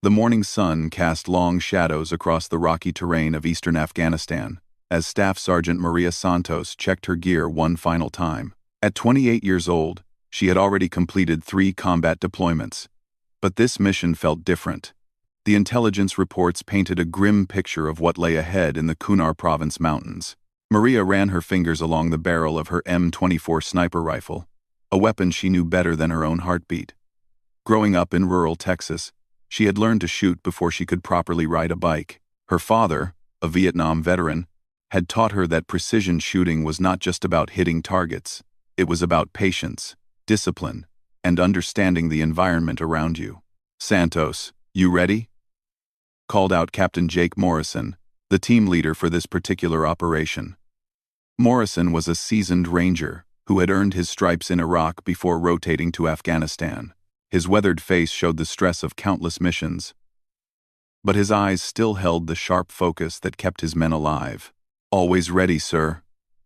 The morning sun cast long shadows across the rocky terrain of eastern Afghanistan, as Staff Sergeant Maria Santos checked her gear one final time. At 28 years old, she had already completed 3 combat deployments. But this mission felt different. The intelligence reports painted a grim picture of what lay ahead in the Kunar Province mountains. Maria ran her fingers along the barrel of her M24 sniper rifle, a weapon she knew better than her own heartbeat. Growing up in rural Texas, she had learned to shoot before she could properly ride a bike. Her father, a Vietnam veteran, had taught her that precision shooting was not just about hitting targets. It was about patience, discipline, and understanding the environment around you. "Santos, you ready?" called out Captain Jake Morrison, the team leader for this particular operation. Morrison was a seasoned ranger who had earned his stripes in Iraq before rotating to Afghanistan. His weathered face showed the stress of countless missions, but his eyes still held the sharp focus that kept his men alive. "Always ready, sir,"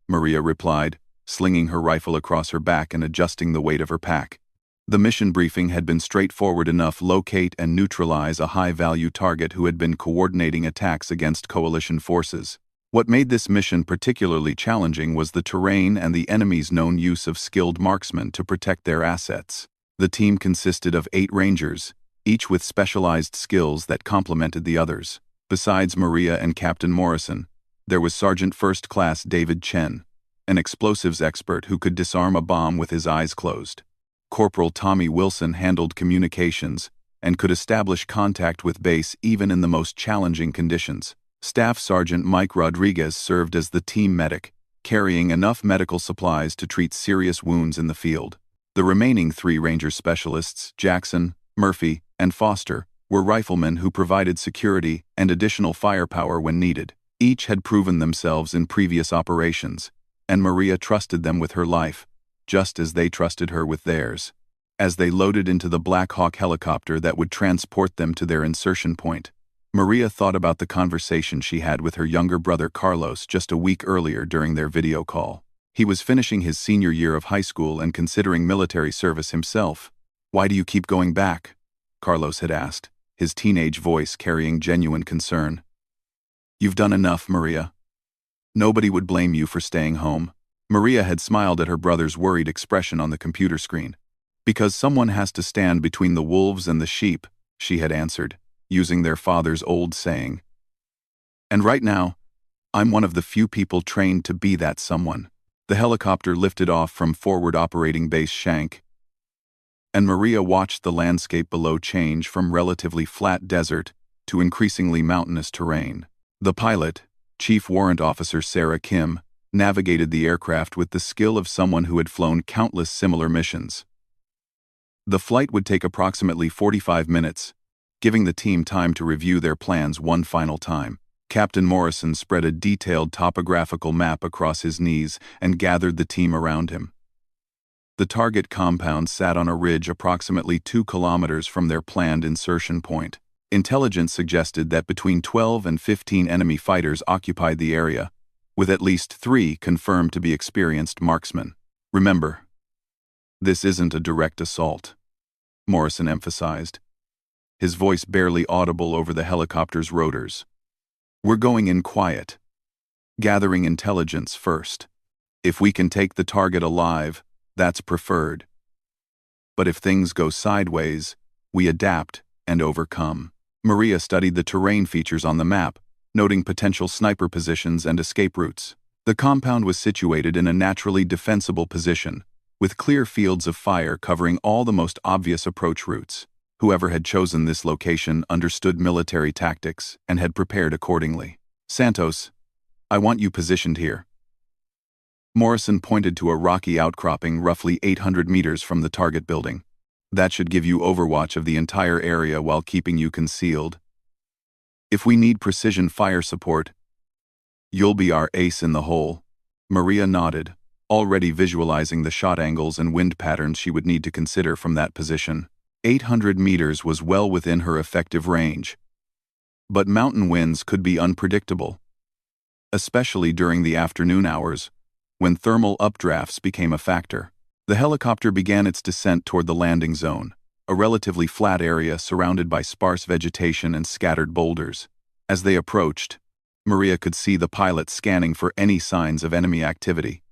Maria replied, slinging her rifle across her back and adjusting the weight of her pack. The mission briefing had been straightforward enough: locate and neutralize a high-value target who had been coordinating attacks against coalition forces. What made this mission particularly challenging was the terrain and the enemy's known use of skilled marksmen to protect their assets. The team consisted of 8 rangers, each with specialized skills that complemented the others. Besides Maria and Captain Morrison, there was Sergeant First Class David Chen, an explosives expert who could disarm a bomb with his eyes closed. Corporal Tommy Wilson handled communications and could establish contact with base even in the most challenging conditions. Staff Sergeant Mike Rodriguez served as the team medic, carrying enough medical supplies to treat serious wounds in the field. The remaining 3 ranger specialists, Jackson, Murphy, and Foster, were riflemen who provided security and additional firepower when needed. Each had proven themselves in previous operations, and Maria trusted them with her life, just as they trusted her with theirs. As they loaded into the Black Hawk helicopter that would transport them to their insertion point, Maria thought about the conversation she had with her younger brother Carlos just a week earlier during their video call. He was finishing his senior year of high school and considering military service himself. "Why do you keep going back?" Carlos had asked, his teenage voice carrying genuine concern. "You've done enough, Maria. Nobody would blame you for staying home." Maria had smiled at her brother's worried expression on the computer screen. "Because someone has to stand between the wolves and the sheep," she had answered, using their father's old saying. "And right now, I'm one of the few people trained to be that someone." The helicopter lifted off from forward operating base Shank, and Maria watched the landscape below change from relatively flat desert to increasingly mountainous terrain. The pilot, Chief Warrant Officer Sarah Kim, navigated the aircraft with the skill of someone who had flown countless similar missions. The flight would take approximately 45 minutes, giving the team time to review their plans one final time. Captain Morrison spread a detailed topographical map across his knees and gathered the team around him. The target compound sat on a ridge approximately 2 kilometers from their planned insertion point. Intelligence suggested that between 12 and 15 enemy fighters occupied the area, with at least 3 confirmed to be experienced marksmen. "Remember, this isn't a direct assault," Morrison emphasized, his voice barely audible over the helicopter's rotors. "We're going in quiet, gathering intelligence first. If we can take the target alive, that's preferred. But if things go sideways, we adapt and overcome." Maria studied the terrain features on the map, noting potential sniper positions and escape routes. The compound was situated in a naturally defensible position, with clear fields of fire covering all the most obvious approach routes. Whoever had chosen this location understood military tactics and had prepared accordingly. "Santos, I want you positioned here." Morrison pointed to a rocky outcropping roughly 800 meters from the target building. "That should give you overwatch of the entire area while keeping you concealed. If we need precision fire support, you'll be our ace in the hole." Maria nodded, already visualizing the shot angles and wind patterns she would need to consider from that position. 800 meters was well within her effective range, but mountain winds could be unpredictable, especially during the afternoon hours, when thermal updrafts became a factor. The helicopter began its descent toward the landing zone, a relatively flat area surrounded by sparse vegetation and scattered boulders. As they approached, Maria could see the pilot scanning for any signs of enemy activity.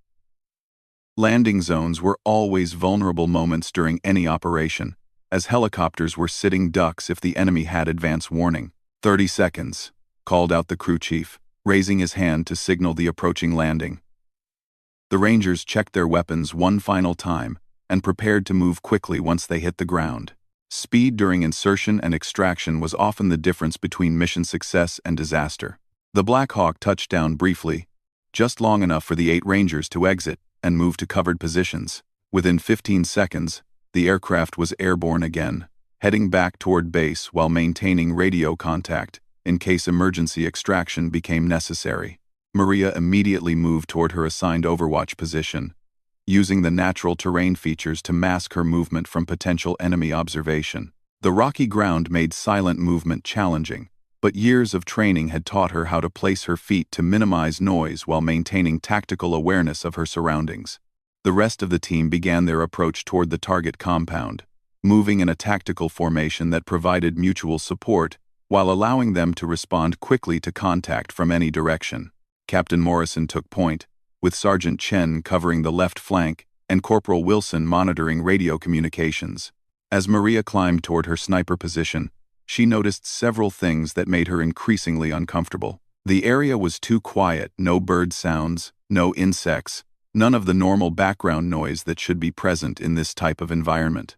Landing zones were always vulnerable moments during any operation, as helicopters were sitting ducks if the enemy had advance warning. 30 seconds, called out the crew chief, raising his hand to signal the approaching landing. The Rangers checked their weapons one final time and prepared to move quickly once they hit the ground. Speed during insertion and extraction was often the difference between mission success and disaster. The Black Hawk touched down briefly, just long enough for the 8 Rangers to exit and move to covered positions. Within 15 seconds, the aircraft was airborne again, heading back toward base while maintaining radio contact in case emergency extraction became necessary. Maria immediately moved toward her assigned overwatch position, using the natural terrain features to mask her movement from potential enemy observation. The rocky ground made silent movement challenging, but years of training had taught her how to place her feet to minimize noise while maintaining tactical awareness of her surroundings. The rest of the team began their approach toward the target compound, moving in a tactical formation that provided mutual support while allowing them to respond quickly to contact from any direction. Captain Morrison took point, with Sergeant Chen covering the left flank and Corporal Wilson monitoring radio communications. As Maria climbed toward her sniper position, she noticed several things that made her increasingly uncomfortable. The area was too quiet, no bird sounds, no insects, none of the normal background noise that should be present in this type of environment.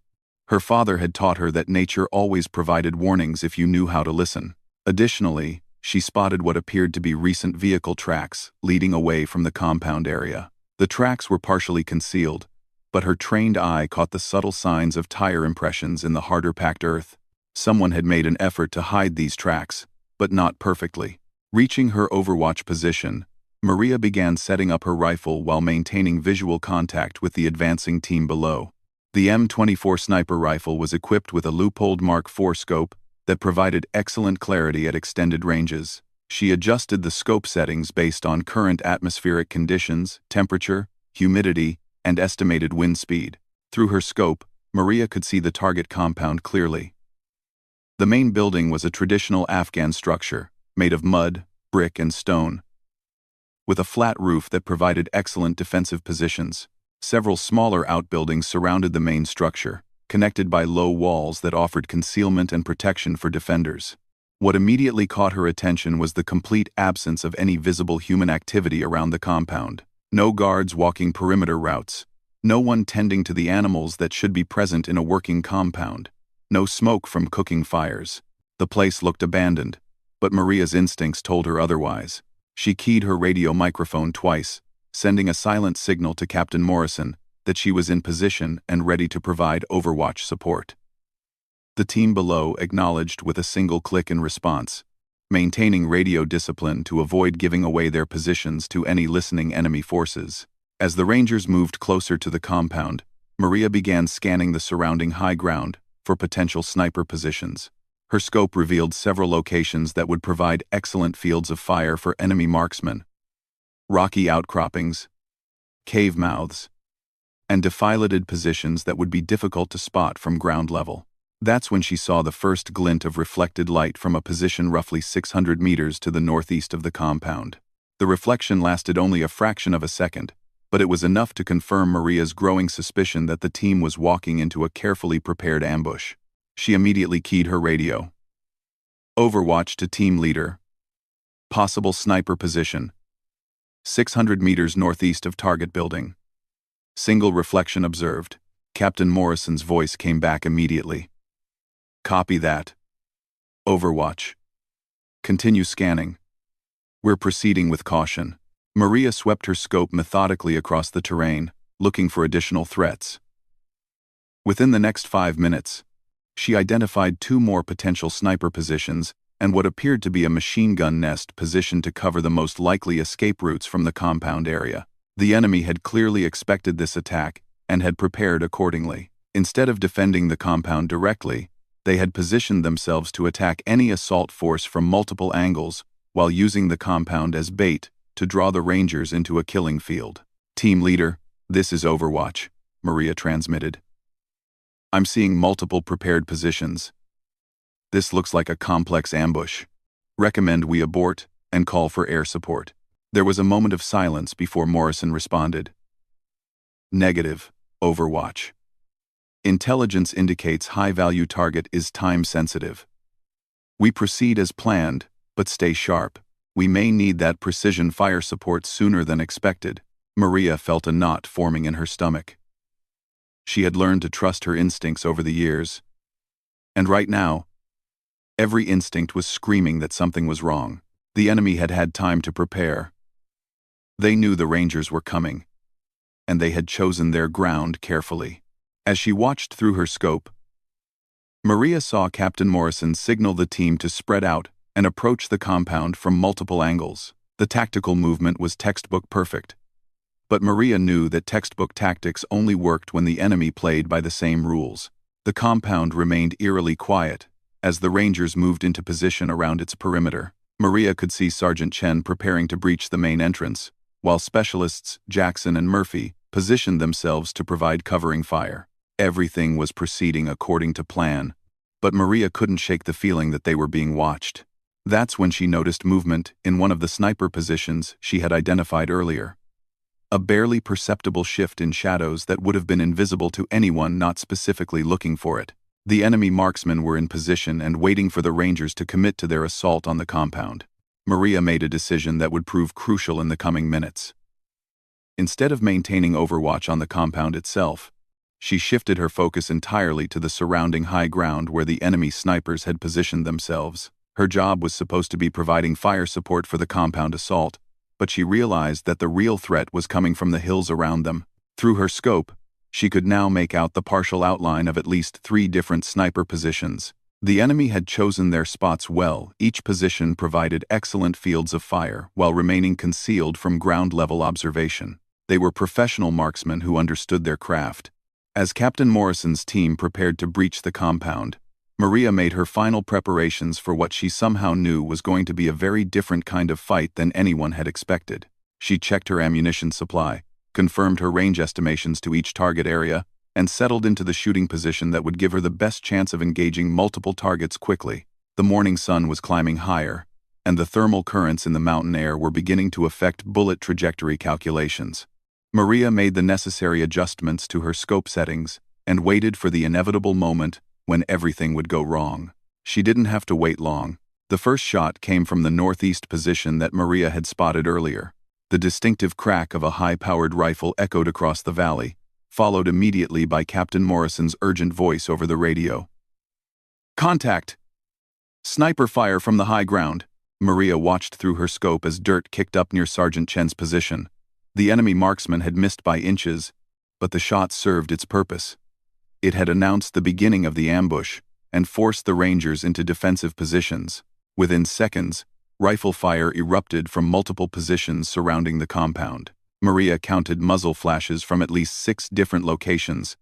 Her father had taught her that nature always provided warnings if you knew how to listen. Additionally, she spotted what appeared to be recent vehicle tracks leading away from the compound area. The tracks were partially concealed, but her trained eye caught the subtle signs of tire impressions in the harder-packed earth. Someone had made an effort to hide these tracks, but not perfectly. Reaching her overwatch position, Maria began setting up her rifle while maintaining visual contact with the advancing team below. The M24 sniper rifle was equipped with a loopholed Mark IV scope that provided excellent clarity at extended ranges. She adjusted the scope settings based on current atmospheric conditions, temperature, humidity, and estimated wind speed. Through her scope, Maria could see the target compound clearly. The main building was a traditional Afghan structure, made of mud, brick, and stone, with a flat roof that provided excellent defensive positions. Several smaller outbuildings surrounded the main structure, connected by low walls that offered concealment and protection for defenders. What immediately caught her attention was the complete absence of any visible human activity around the compound. No guards walking perimeter routes, no one tending to the animals that should be present in a working compound, no smoke from cooking fires. The place looked abandoned, but Maria's instincts told her otherwise. She keyed her radio microphone twice, sending a silent signal to Captain Morrison that she was in position and ready to provide overwatch support. The team below acknowledged with a single click in response, maintaining radio discipline to avoid giving away their positions to any listening enemy forces. As the Rangers moved closer to the compound, Maria began scanning the surrounding high ground for potential sniper positions. Her scope revealed several locations that would provide excellent fields of fire for enemy marksmen. Rocky outcroppings, cave mouths, and defilated positions that would be difficult to spot from ground level. That's when she saw the first glint of reflected light from a position roughly 600 meters to the northeast of the compound. The reflection lasted only a fraction of a second, but it was enough to confirm Maria's growing suspicion that the team was walking into a carefully prepared ambush. She immediately keyed her radio. Overwatch to team leader. Possible sniper position. 600 meters northeast of target building. Single reflection observed. Captain Morrison's voice came back immediately. Copy that. Overwatch. Continue scanning. We're proceeding with caution. Maria swept her scope methodically across the terrain, looking for additional threats. Within the next 5 minutes, she identified 2 more potential sniper positions and what appeared to be a machine gun nest positioned to cover the most likely escape routes from the compound area. The enemy had clearly expected this attack and had prepared accordingly. Instead of defending the compound directly, they had positioned themselves to attack any assault force from multiple angles while using the compound as bait to draw the Rangers into a killing field. Team leader, this is Overwatch, Maria transmitted. I'm seeing multiple prepared positions. This looks like a complex ambush. Recommend we abort and call for air support." There was a moment of silence before Morrison responded. Negative. Overwatch. Intelligence indicates high-value target is time-sensitive. We proceed as planned, but stay sharp. We may need that precision fire support sooner than expected. Maria felt a knot forming in her stomach. She had learned to trust her instincts over the years. And right now, every instinct was screaming that something was wrong. The enemy had had time to prepare. They knew the Rangers were coming, and they had chosen their ground carefully. As she watched through her scope, Maria saw Captain Morrison signal the team to spread out and approach the compound from multiple angles. The tactical movement was textbook perfect. But Maria knew that textbook tactics only worked when the enemy played by the same rules. The compound remained eerily quiet as the Rangers moved into position around its perimeter. Maria could see Sergeant Chen preparing to breach the main entrance, while specialists Jackson and Murphy positioned themselves to provide covering fire. Everything was proceeding according to plan, but Maria couldn't shake the feeling that they were being watched. That's when she noticed movement in one of the sniper positions she had identified earlier. A barely perceptible shift in shadows that would have been invisible to anyone not specifically looking for it. The enemy marksmen were in position and waiting for the Rangers to commit to their assault on the compound. Maria made a decision that would prove crucial in the coming minutes. Instead of maintaining overwatch on the compound itself, she shifted her focus entirely to the surrounding high ground where the enemy snipers had positioned themselves. Her job was supposed to be providing fire support for the compound assault, but she realized that the real threat was coming from the hills around them. Through her scope, she could now make out the partial outline of at least 3 different sniper positions. The enemy had chosen their spots well. Each position provided excellent fields of fire while remaining concealed from ground-level observation. They were professional marksmen who understood their craft. As Captain Morrison's team prepared to breach the compound, Maria made her final preparations for what she somehow knew was going to be a very different kind of fight than anyone had expected. She checked her ammunition supply, confirmed her range estimations to each target area, and settled into the shooting position that would give her the best chance of engaging multiple targets quickly. The morning sun was climbing higher, and the thermal currents in the mountain air were beginning to affect bullet trajectory calculations. Maria made the necessary adjustments to her scope settings and waited for the inevitable moment when everything would go wrong. She didn't have to wait long. The first shot came from the northeast position that Maria had spotted earlier. The distinctive crack of a high-powered rifle echoed across the valley, followed immediately by Captain Morrison's urgent voice over the radio. "Contact! Sniper fire from the high ground." Maria watched through her scope as dirt kicked up near Sergeant Chen's position. The enemy marksman had missed by inches, but the shot served its purpose. It had announced the beginning of the ambush and forced the Rangers into defensive positions. Within seconds, rifle fire erupted from multiple positions surrounding the compound. Maria counted muzzle flashes from at least 6 different locations,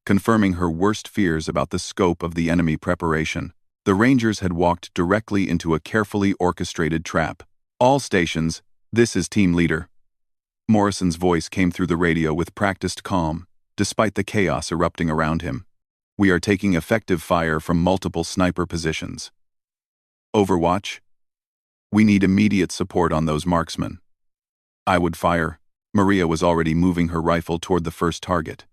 confirming her worst fears about the scope of the enemy preparation. The Rangers had walked directly into a carefully orchestrated trap. "All stations, this is Team Leader." Morrison's voice came through the radio with practiced calm, despite the chaos erupting around him. "We are taking effective fire from multiple sniper positions. Overwatch? We need immediate support on those marksmen." "I would fire." Maria was already moving her rifle toward the first target.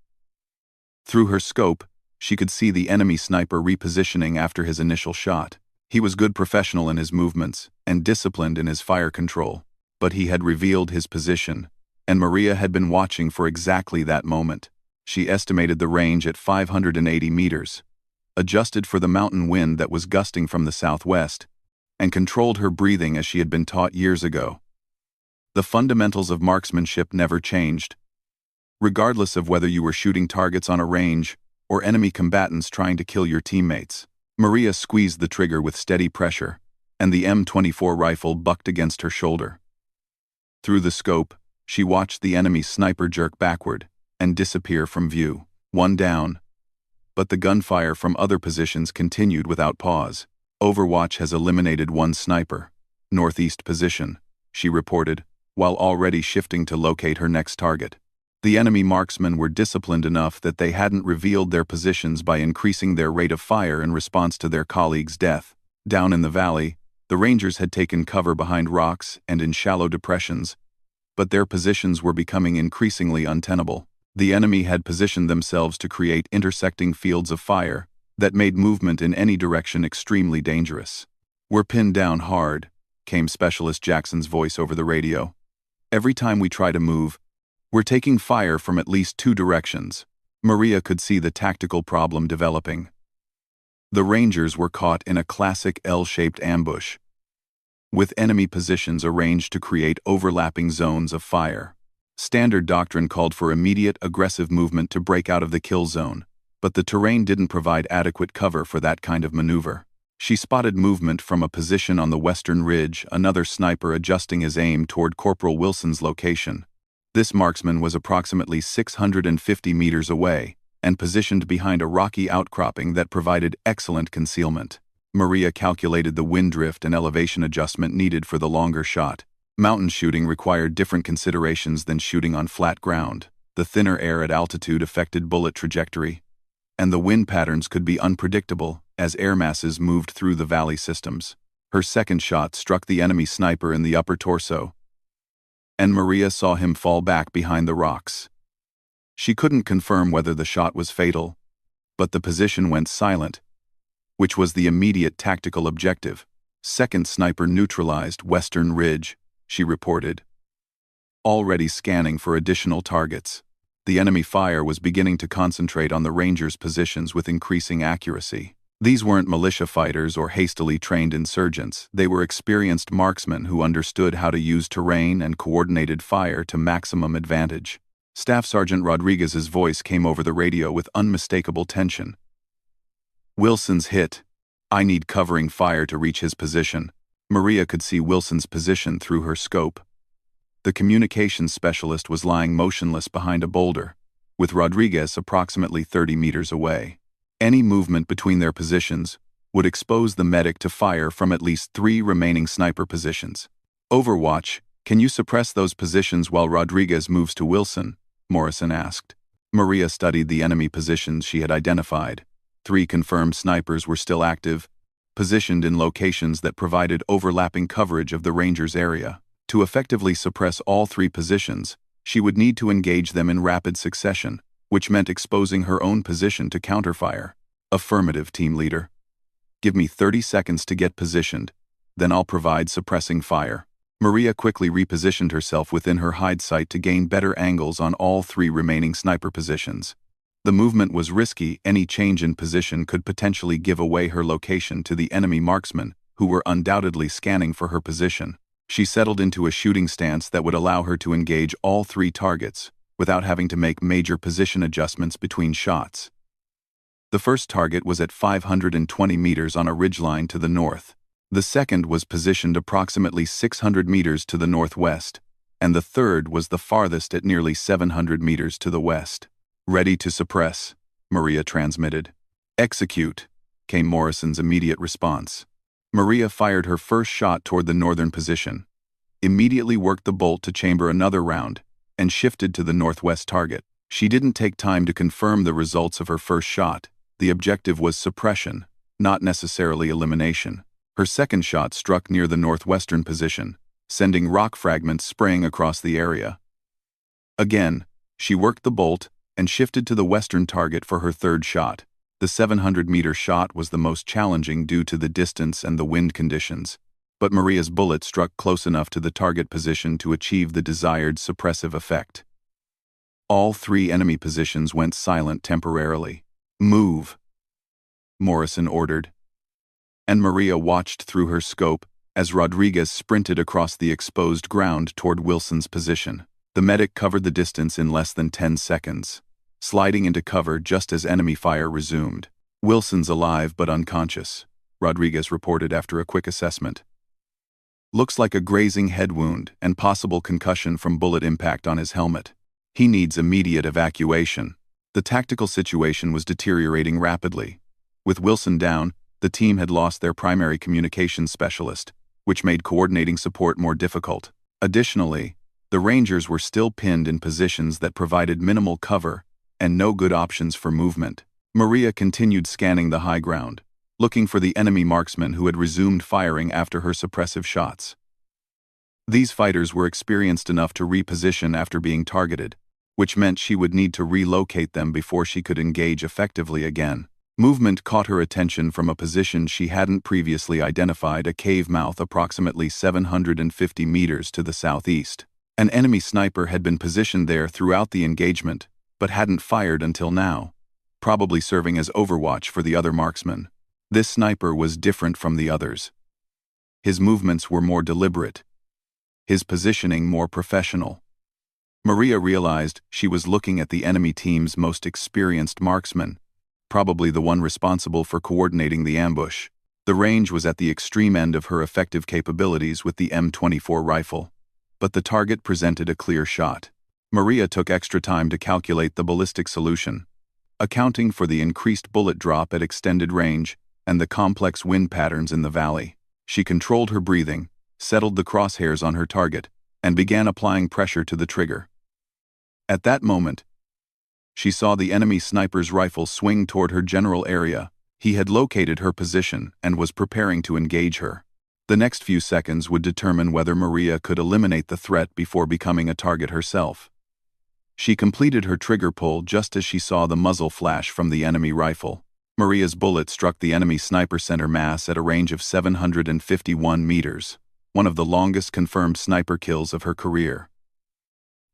Through her scope, she could see the enemy sniper repositioning after his initial shot. He was good professional in his movements and disciplined in his fire control, but he had revealed his position, and Maria had been watching for exactly that moment. She estimated the range at 580 meters, adjusted for the mountain wind that was gusting from the southwest, and controlled her breathing as she had been taught years ago. The fundamentals of marksmanship never changed. Regardless of whether you were shooting targets on a range or enemy combatants trying to kill your teammates, Maria squeezed the trigger with steady pressure, and the M24 rifle bucked against her shoulder. Through the scope, she watched the enemy sniper jerk backward and disappear from view. One down. But the gunfire from other positions continued without pause. "Overwatch has eliminated one sniper. Northeast position," she reported, while already shifting to locate her next target. The enemy marksmen were disciplined enough that they hadn't revealed their positions by increasing their rate of fire in response to their colleague's death. Down in the valley, the Rangers had taken cover behind rocks and in shallow depressions, but their positions were becoming increasingly untenable. The enemy had positioned themselves to create intersecting fields of fire that made movement in any direction extremely dangerous. "We're pinned down hard," came Specialist Jackson's voice over the radio. "Every time we try to move, we're taking fire from at least 2 directions." Maria could see the tactical problem developing. The Rangers were caught in a classic L-shaped ambush, with enemy positions arranged to create overlapping zones of fire. Standard doctrine called for immediate aggressive movement to break out of the kill zone, but the terrain didn't provide adequate cover for that kind of maneuver. She spotted movement from a position on the western ridge, another sniper adjusting his aim toward Corporal Wilson's location. This marksman was approximately 650 meters away and positioned behind a rocky outcropping that provided excellent concealment. Maria calculated the wind drift and elevation adjustment needed for the longer shot. Mountain shooting required different considerations than shooting on flat ground. The thinner air at altitude affected bullet trajectory, and the wind patterns could be unpredictable as air masses moved through the valley systems. Her second shot struck the enemy sniper in the upper torso, and Maria saw him fall back behind the rocks. She couldn't confirm whether the shot was fatal, but the position went silent, which was the immediate tactical objective. "Second sniper neutralized western ridge," she reported, already scanning for additional targets. The enemy fire was beginning to concentrate on the Rangers' positions with increasing accuracy. These weren't militia fighters or hastily trained insurgents. They were experienced marksmen who understood how to use terrain and coordinated fire to maximum advantage. Staff Sergeant Rodriguez's voice came over the radio with unmistakable tension. "Wilson's hit. I need covering fire to reach his position." Maria could see Wilson's position through her scope. The communications specialist was lying motionless behind a boulder, with Rodriguez approximately 30 meters away. Any movement between their positions would expose the medic to fire from at least 3 remaining sniper positions. "Overwatch, can you suppress those positions while Rodriguez moves to Wilson?" Morrison asked. Maria studied the enemy positions she had identified. 3 confirmed snipers were still active, positioned in locations that provided overlapping coverage of the Rangers' area. To effectively suppress all 3 positions, she would need to engage them in rapid succession, which meant exposing her own position to counterfire. "Affirmative, team leader. Give me 30 seconds to get positioned, then I'll provide suppressing fire." Maria quickly repositioned herself within her hide sight to gain better angles on all 3 remaining sniper positions. The movement was risky. Any change in position could potentially give away her location to the enemy marksmen, who were undoubtedly scanning for her position. She settled into a shooting stance that would allow her to engage all 3 targets, without having to make major position adjustments between shots. The first target was at 520 meters on a ridgeline to the north. The second was positioned approximately 600 meters to the northwest, and the third was the farthest at nearly 700 meters to the west. "Ready to suppress," Maria transmitted. "Execute," came Morrison's immediate response. Maria fired her first shot toward the northern position, immediately worked the bolt to chamber another round, and shifted to the northwest target. She didn't take time to confirm the results of her first shot. The objective was suppression, not necessarily elimination. Her second shot struck near the northwestern position, sending rock fragments spraying across the area. Again, she worked the bolt and shifted to the western target for her third shot. The 700-meter shot was the most challenging due to the distance and the wind conditions, but Maria's bullet struck close enough to the target position to achieve the desired suppressive effect. All 3 enemy positions went silent temporarily. "Move," Morrison ordered, and Maria watched through her scope as Rodriguez sprinted across the exposed ground toward Wilson's position. The medic covered the distance in less than 10 seconds, sliding into cover just as enemy fire resumed. "Wilson's alive but unconscious," Rodriguez reported after a quick assessment. "Looks like a grazing head wound and possible concussion from bullet impact on his helmet. He needs immediate evacuation." The tactical situation was deteriorating rapidly. With Wilson down, the team had lost their primary communications specialist, which made coordinating support more difficult. Additionally, The Rangers were still pinned in positions that provided minimal cover and no good options for movement. Maria continued scanning the high ground, looking for the enemy marksmen who had resumed firing after her suppressive shots. These fighters were experienced enough to reposition after being targeted, which meant she would need to relocate them before she could engage effectively again. Movement caught her attention from a position she hadn't previously identified, a cave mouth approximately 750 meters to the southeast. An enemy sniper had been positioned there throughout the engagement, but hadn't fired until now, probably serving as overwatch for the other marksmen. This sniper was different from the others. His movements were more deliberate, his positioning more professional. Maria realized she was looking at the enemy team's most experienced marksman, probably the one responsible for coordinating the ambush. The range was at the extreme end of her effective capabilities with the M24 rifle, but the target presented a clear shot. Maria took extra time to calculate the ballistic solution, accounting for the increased bullet drop at extended range and the complex wind patterns in the valley. She controlled her breathing, settled the crosshairs on her target, and began applying pressure to the trigger. At that moment, she saw the enemy sniper's rifle swing toward her general area. He had located her position and was preparing to engage her. The next few seconds would determine whether Maria could eliminate the threat before becoming a target herself. She completed her trigger pull just as she saw the muzzle flash from the enemy rifle. Maria's bullet struck the enemy sniper center mass at a range of 751 meters, one of the longest confirmed sniper kills of her career.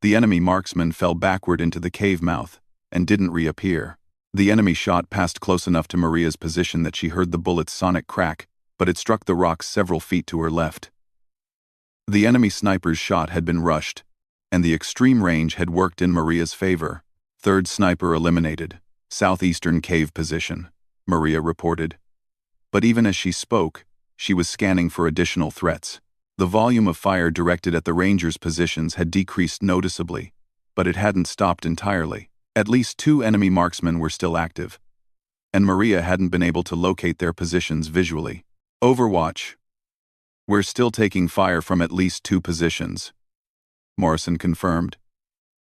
The enemy marksman fell backward into the cave mouth and didn't reappear. The enemy shot passed close enough to Maria's position that she heard the bullet's sonic crack, but it struck the rocks several feet to her left. The enemy sniper's shot had been rushed, and the extreme range had worked in Maria's favor. Third sniper eliminated. Southeastern cave position, Maria reported. But even as she spoke, she was scanning for additional threats. The volume of fire directed at the Rangers' positions had decreased noticeably, but it hadn't stopped entirely. At least 2 enemy marksmen were still active, and Maria hadn't been able to locate their positions visually. Overwatch. We're still taking fire from at least 2 positions, Morrison confirmed.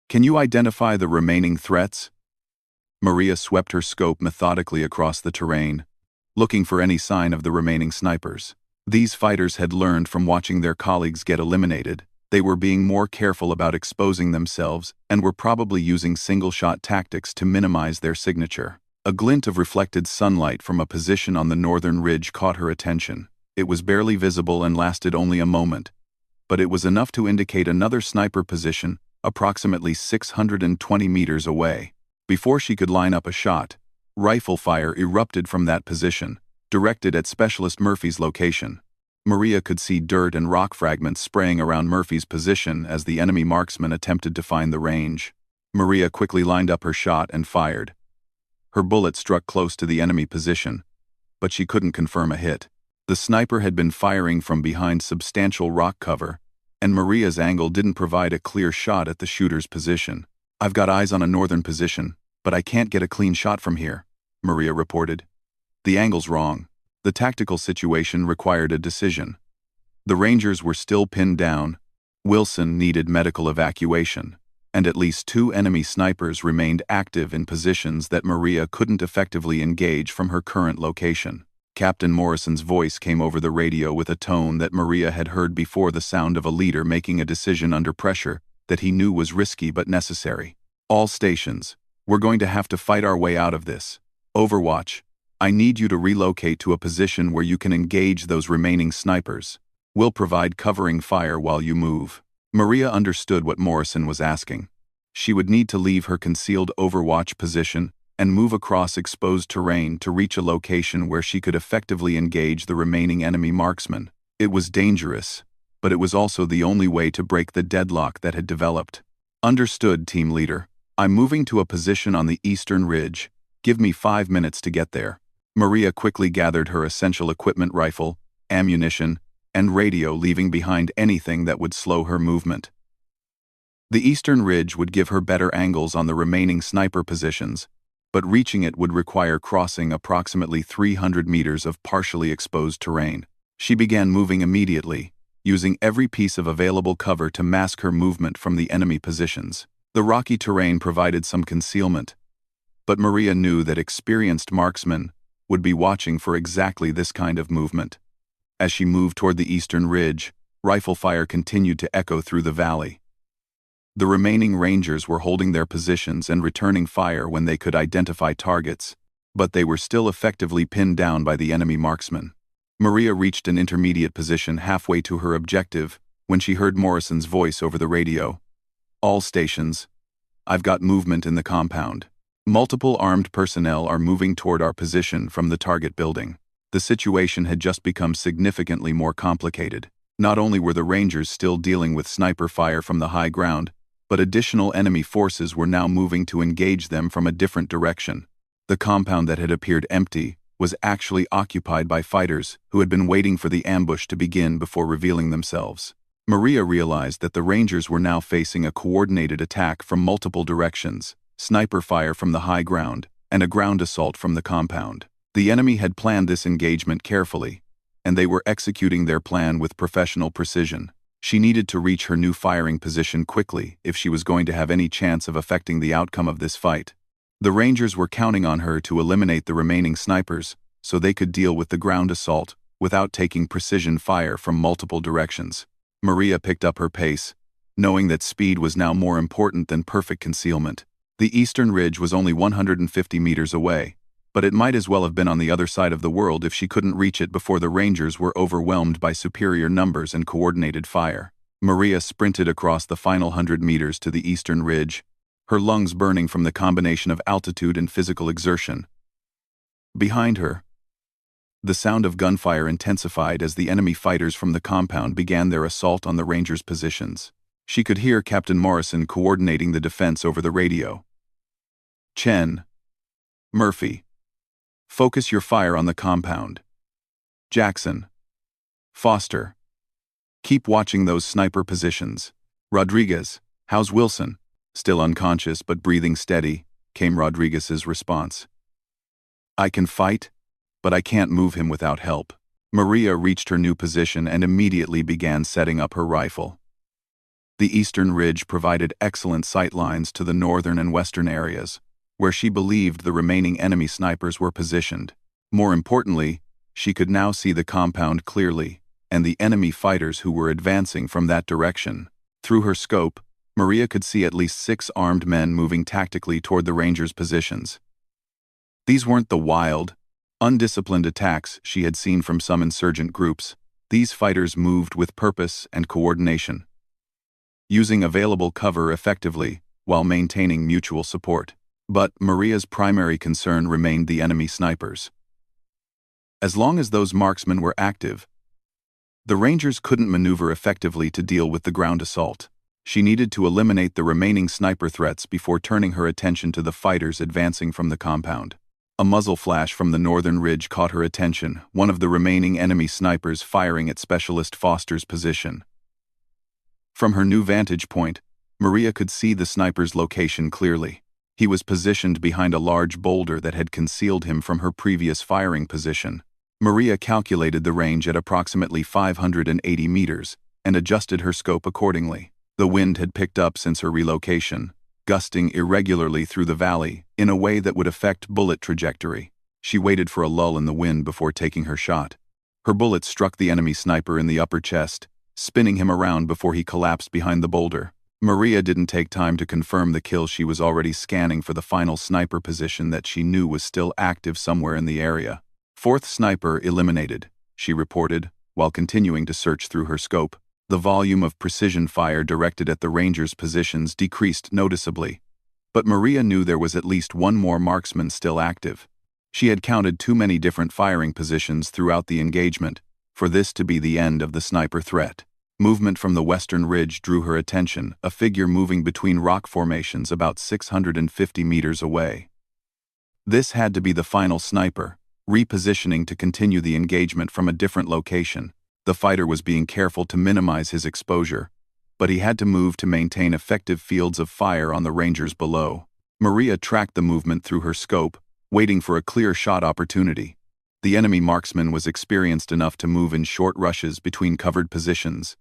Can you identify the remaining threats? Maria swept her scope methodically across the terrain, looking for any sign of the remaining snipers. These fighters had learned from watching their colleagues get eliminated. They were being more careful about exposing themselves and were probably using single-shot tactics to minimize their signature. A glint of reflected sunlight from a position on the northern ridge caught her attention. It was barely visible and lasted only a moment, but it was enough to indicate another sniper position approximately 620 meters away. Before she could line up a shot, rifle fire erupted from that position, directed at Specialist Murphy's location. Maria could see dirt and rock fragments spraying around Murphy's position as the enemy marksman attempted to find the range. Maria quickly lined up her shot and fired. Her bullet struck close to the enemy position, but she couldn't confirm a hit. The sniper had been firing from behind substantial rock cover, and Maria's angle didn't provide a clear shot at the shooter's position. I've got eyes on a northern position, but I can't get a clean shot from here, Maria reported. The angle's wrong. The tactical situation required a decision. The Rangers were still pinned down, Wilson needed medical evacuation, and at least 2 enemy snipers remained active in positions that Maria couldn't effectively engage from her current location. Captain Morrison's voice came over the radio with a tone that Maria had heard before, the sound of a leader making a decision under pressure that he knew was risky but necessary. All stations, we're going to have to fight our way out of this. Overwatch, I need you to relocate to a position where you can engage those remaining snipers. We'll provide covering fire while you move. Maria understood what Morrison was asking. She would need to leave her concealed Overwatch position and move across exposed terrain to reach a location where she could effectively engage the remaining enemy marksmen. It was dangerous, but it was also the only way to break the deadlock that had developed. Understood, team leader. I'm moving to a position on the eastern ridge. Give me 5 minutes to get there. Maria quickly gathered her essential equipment, rifle, ammunition, and radio, leaving behind anything that would slow her movement. The eastern ridge would give her better angles on the remaining sniper positions, but reaching it would require crossing approximately 300 meters of partially exposed terrain. She began moving immediately, using every piece of available cover to mask her movement from the enemy positions. The rocky terrain provided some concealment, but Maria knew that experienced marksmen would be watching for exactly this kind of movement. As she moved toward the eastern ridge, rifle fire continued to echo through the valley. The remaining Rangers were holding their positions and returning fire when they could identify targets, but they were still effectively pinned down by the enemy marksmen. Maria reached an intermediate position halfway to her objective when she heard Morrison's voice over the radio. "All stations. I've got movement in the compound. Multiple armed personnel are moving toward our position from the target building." The situation had just become significantly more complicated. Not only were the Rangers still dealing with sniper fire from the high ground, but additional enemy forces were now moving to engage them from a different direction. The compound that had appeared empty was actually occupied by fighters who had been waiting for the ambush to begin before revealing themselves. Maria realized that the Rangers were now facing a coordinated attack from multiple directions, sniper fire from the high ground, and a ground assault from the compound. The enemy had planned this engagement carefully, and they were executing their plan with professional precision. She needed to reach her new firing position quickly if she was going to have any chance of affecting the outcome of this fight. The Rangers were counting on her to eliminate the remaining snipers so they could deal with the ground assault without taking precision fire from multiple directions. Maria picked up her pace, knowing that speed was now more important than perfect concealment. The eastern ridge was only 150 meters away, but it might as well have been on the other side of the world if she couldn't reach it before the Rangers were overwhelmed by superior numbers and coordinated fire. Maria sprinted across the final 100 meters to the eastern ridge, her lungs burning from the combination of altitude and physical exertion. Behind her, the sound of gunfire intensified as the enemy fighters from the compound began their assault on the Rangers' positions. She could hear Captain Morrison coordinating the defense over the radio. "Chen. Murphy. Focus your fire on the compound. Jackson. Foster. Keep watching those sniper positions. Rodriguez. How's Wilson?" Still unconscious but breathing steady, came Rodriguez's response. "I can fight, but I can't move him without help." Maria reached her new position and immediately began setting up her rifle. The eastern ridge provided excellent sight lines to the northern and western areas, where she believed the remaining enemy snipers were positioned. More importantly, she could now see the compound clearly, and the enemy fighters who were advancing from that direction. Through her scope, Maria could see at least 6 armed men moving tactically toward the Rangers' positions. These weren't the wild, undisciplined attacks she had seen from some insurgent groups. These fighters moved with purpose and coordination, using available cover effectively while maintaining mutual support. But Maria's primary concern remained the enemy snipers. As long as those marksmen were active, the Rangers couldn't maneuver effectively to deal with the ground assault. She needed to eliminate the remaining sniper threats before turning her attention to the fighters advancing from the compound. A muzzle flash from the northern ridge caught her attention, one of the remaining enemy snipers firing at Specialist Foster's position. From her new vantage point, Maria could see the sniper's location clearly. He was positioned behind a large boulder that had concealed him from her previous firing position. Maria calculated the range at approximately 580 meters and adjusted her scope accordingly. The wind had picked up since her relocation, gusting irregularly through the valley in a way that would affect bullet trajectory. She waited for a lull in the wind before taking her shot. Her bullet struck the enemy sniper in the upper chest, spinning him around before he collapsed behind the boulder. Maria didn't take time to confirm the kill. She was already scanning for the final sniper position that she knew was still active somewhere in the area. "Fourth sniper eliminated," she reported, while continuing to search through her scope. The volume of precision fire directed at the Rangers' positions decreased noticeably, but Maria knew there was at least one more marksman still active. She had counted too many different firing positions throughout the engagement for this to be the end of the sniper threat. Movement from the western ridge drew her attention, a figure moving between rock formations about 650 meters away. This had to be the final sniper, repositioning to continue the engagement from a different location. The fighter was being careful to minimize his exposure, but he had to move to maintain effective fields of fire on the Rangers below. Maria tracked the movement through her scope, waiting for a clear shot opportunity. The enemy marksman was experienced enough to move in short rushes between covered positions,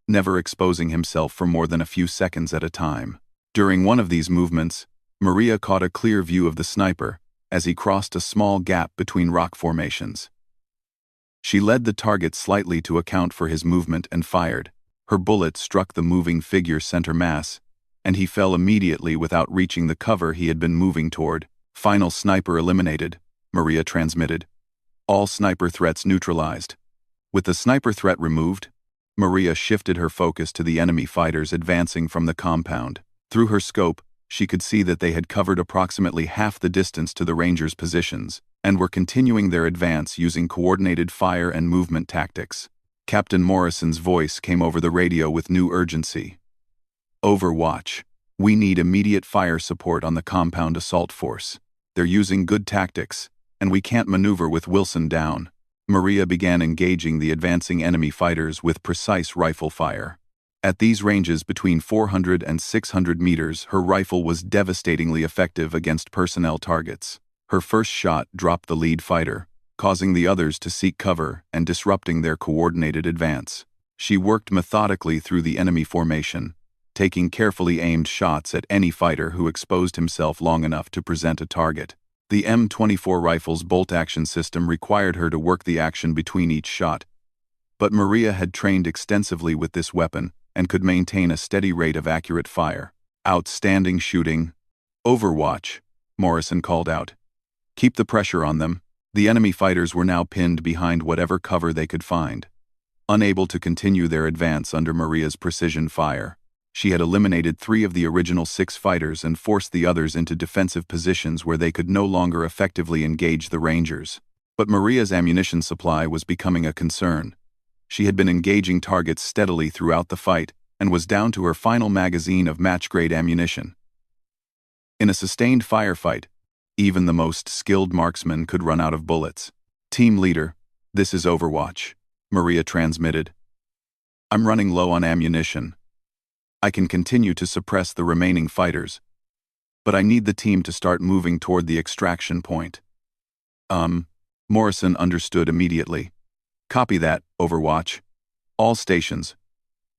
never exposing himself for more than a few seconds at a time. During one of these movements, Maria caught a clear view of the sniper as he crossed a small gap between rock formations. She led the target slightly to account for his movement and fired. Her bullet struck the moving figure's center mass, and he fell immediately without reaching the cover he had been moving toward. Final sniper eliminated, Maria transmitted. All sniper threats neutralized. With the sniper threat removed, Maria shifted her focus to the enemy fighters advancing from the compound. Through her scope, she could see that they had covered approximately half the distance to the Rangers' positions, and were continuing their advance using coordinated fire and movement tactics. Captain Morrison's voice came over the radio with new urgency. Overwatch. We need immediate fire support on the compound assault force. They're using good tactics, and we can't maneuver with Wilson down. Maria began engaging the advancing enemy fighters with precise rifle fire. At these ranges between 400 and 600 meters, her rifle was devastatingly effective against personnel targets. Her first shot dropped the lead fighter, causing the others to seek cover and disrupting their coordinated advance. She worked methodically through the enemy formation, taking carefully aimed shots at any fighter who exposed himself long enough to present a target. The M24 rifle's bolt-action system required her to work the action between each shot, but Maria had trained extensively with this weapon and could maintain a steady rate of accurate fire. Outstanding shooting. Overwatch, Morrison called out. Keep the pressure on them. The enemy fighters were now pinned behind whatever cover they could find. Unable to continue their advance under Maria's precision fire, she had eliminated 3 of the original 6 fighters and forced the others into defensive positions where they could no longer effectively engage the Rangers. But Maria's ammunition supply was becoming a concern. She had been engaging targets steadily throughout the fight and was down to her final magazine of match-grade ammunition. In a sustained firefight, even the most skilled marksman could run out of bullets. Team leader, this is Overwatch, Maria transmitted. I'm running low on ammunition. I can continue to suppress the remaining fighters, but I need the team to start moving toward the extraction point. Morrison understood immediately. Copy that, Overwatch. All stations.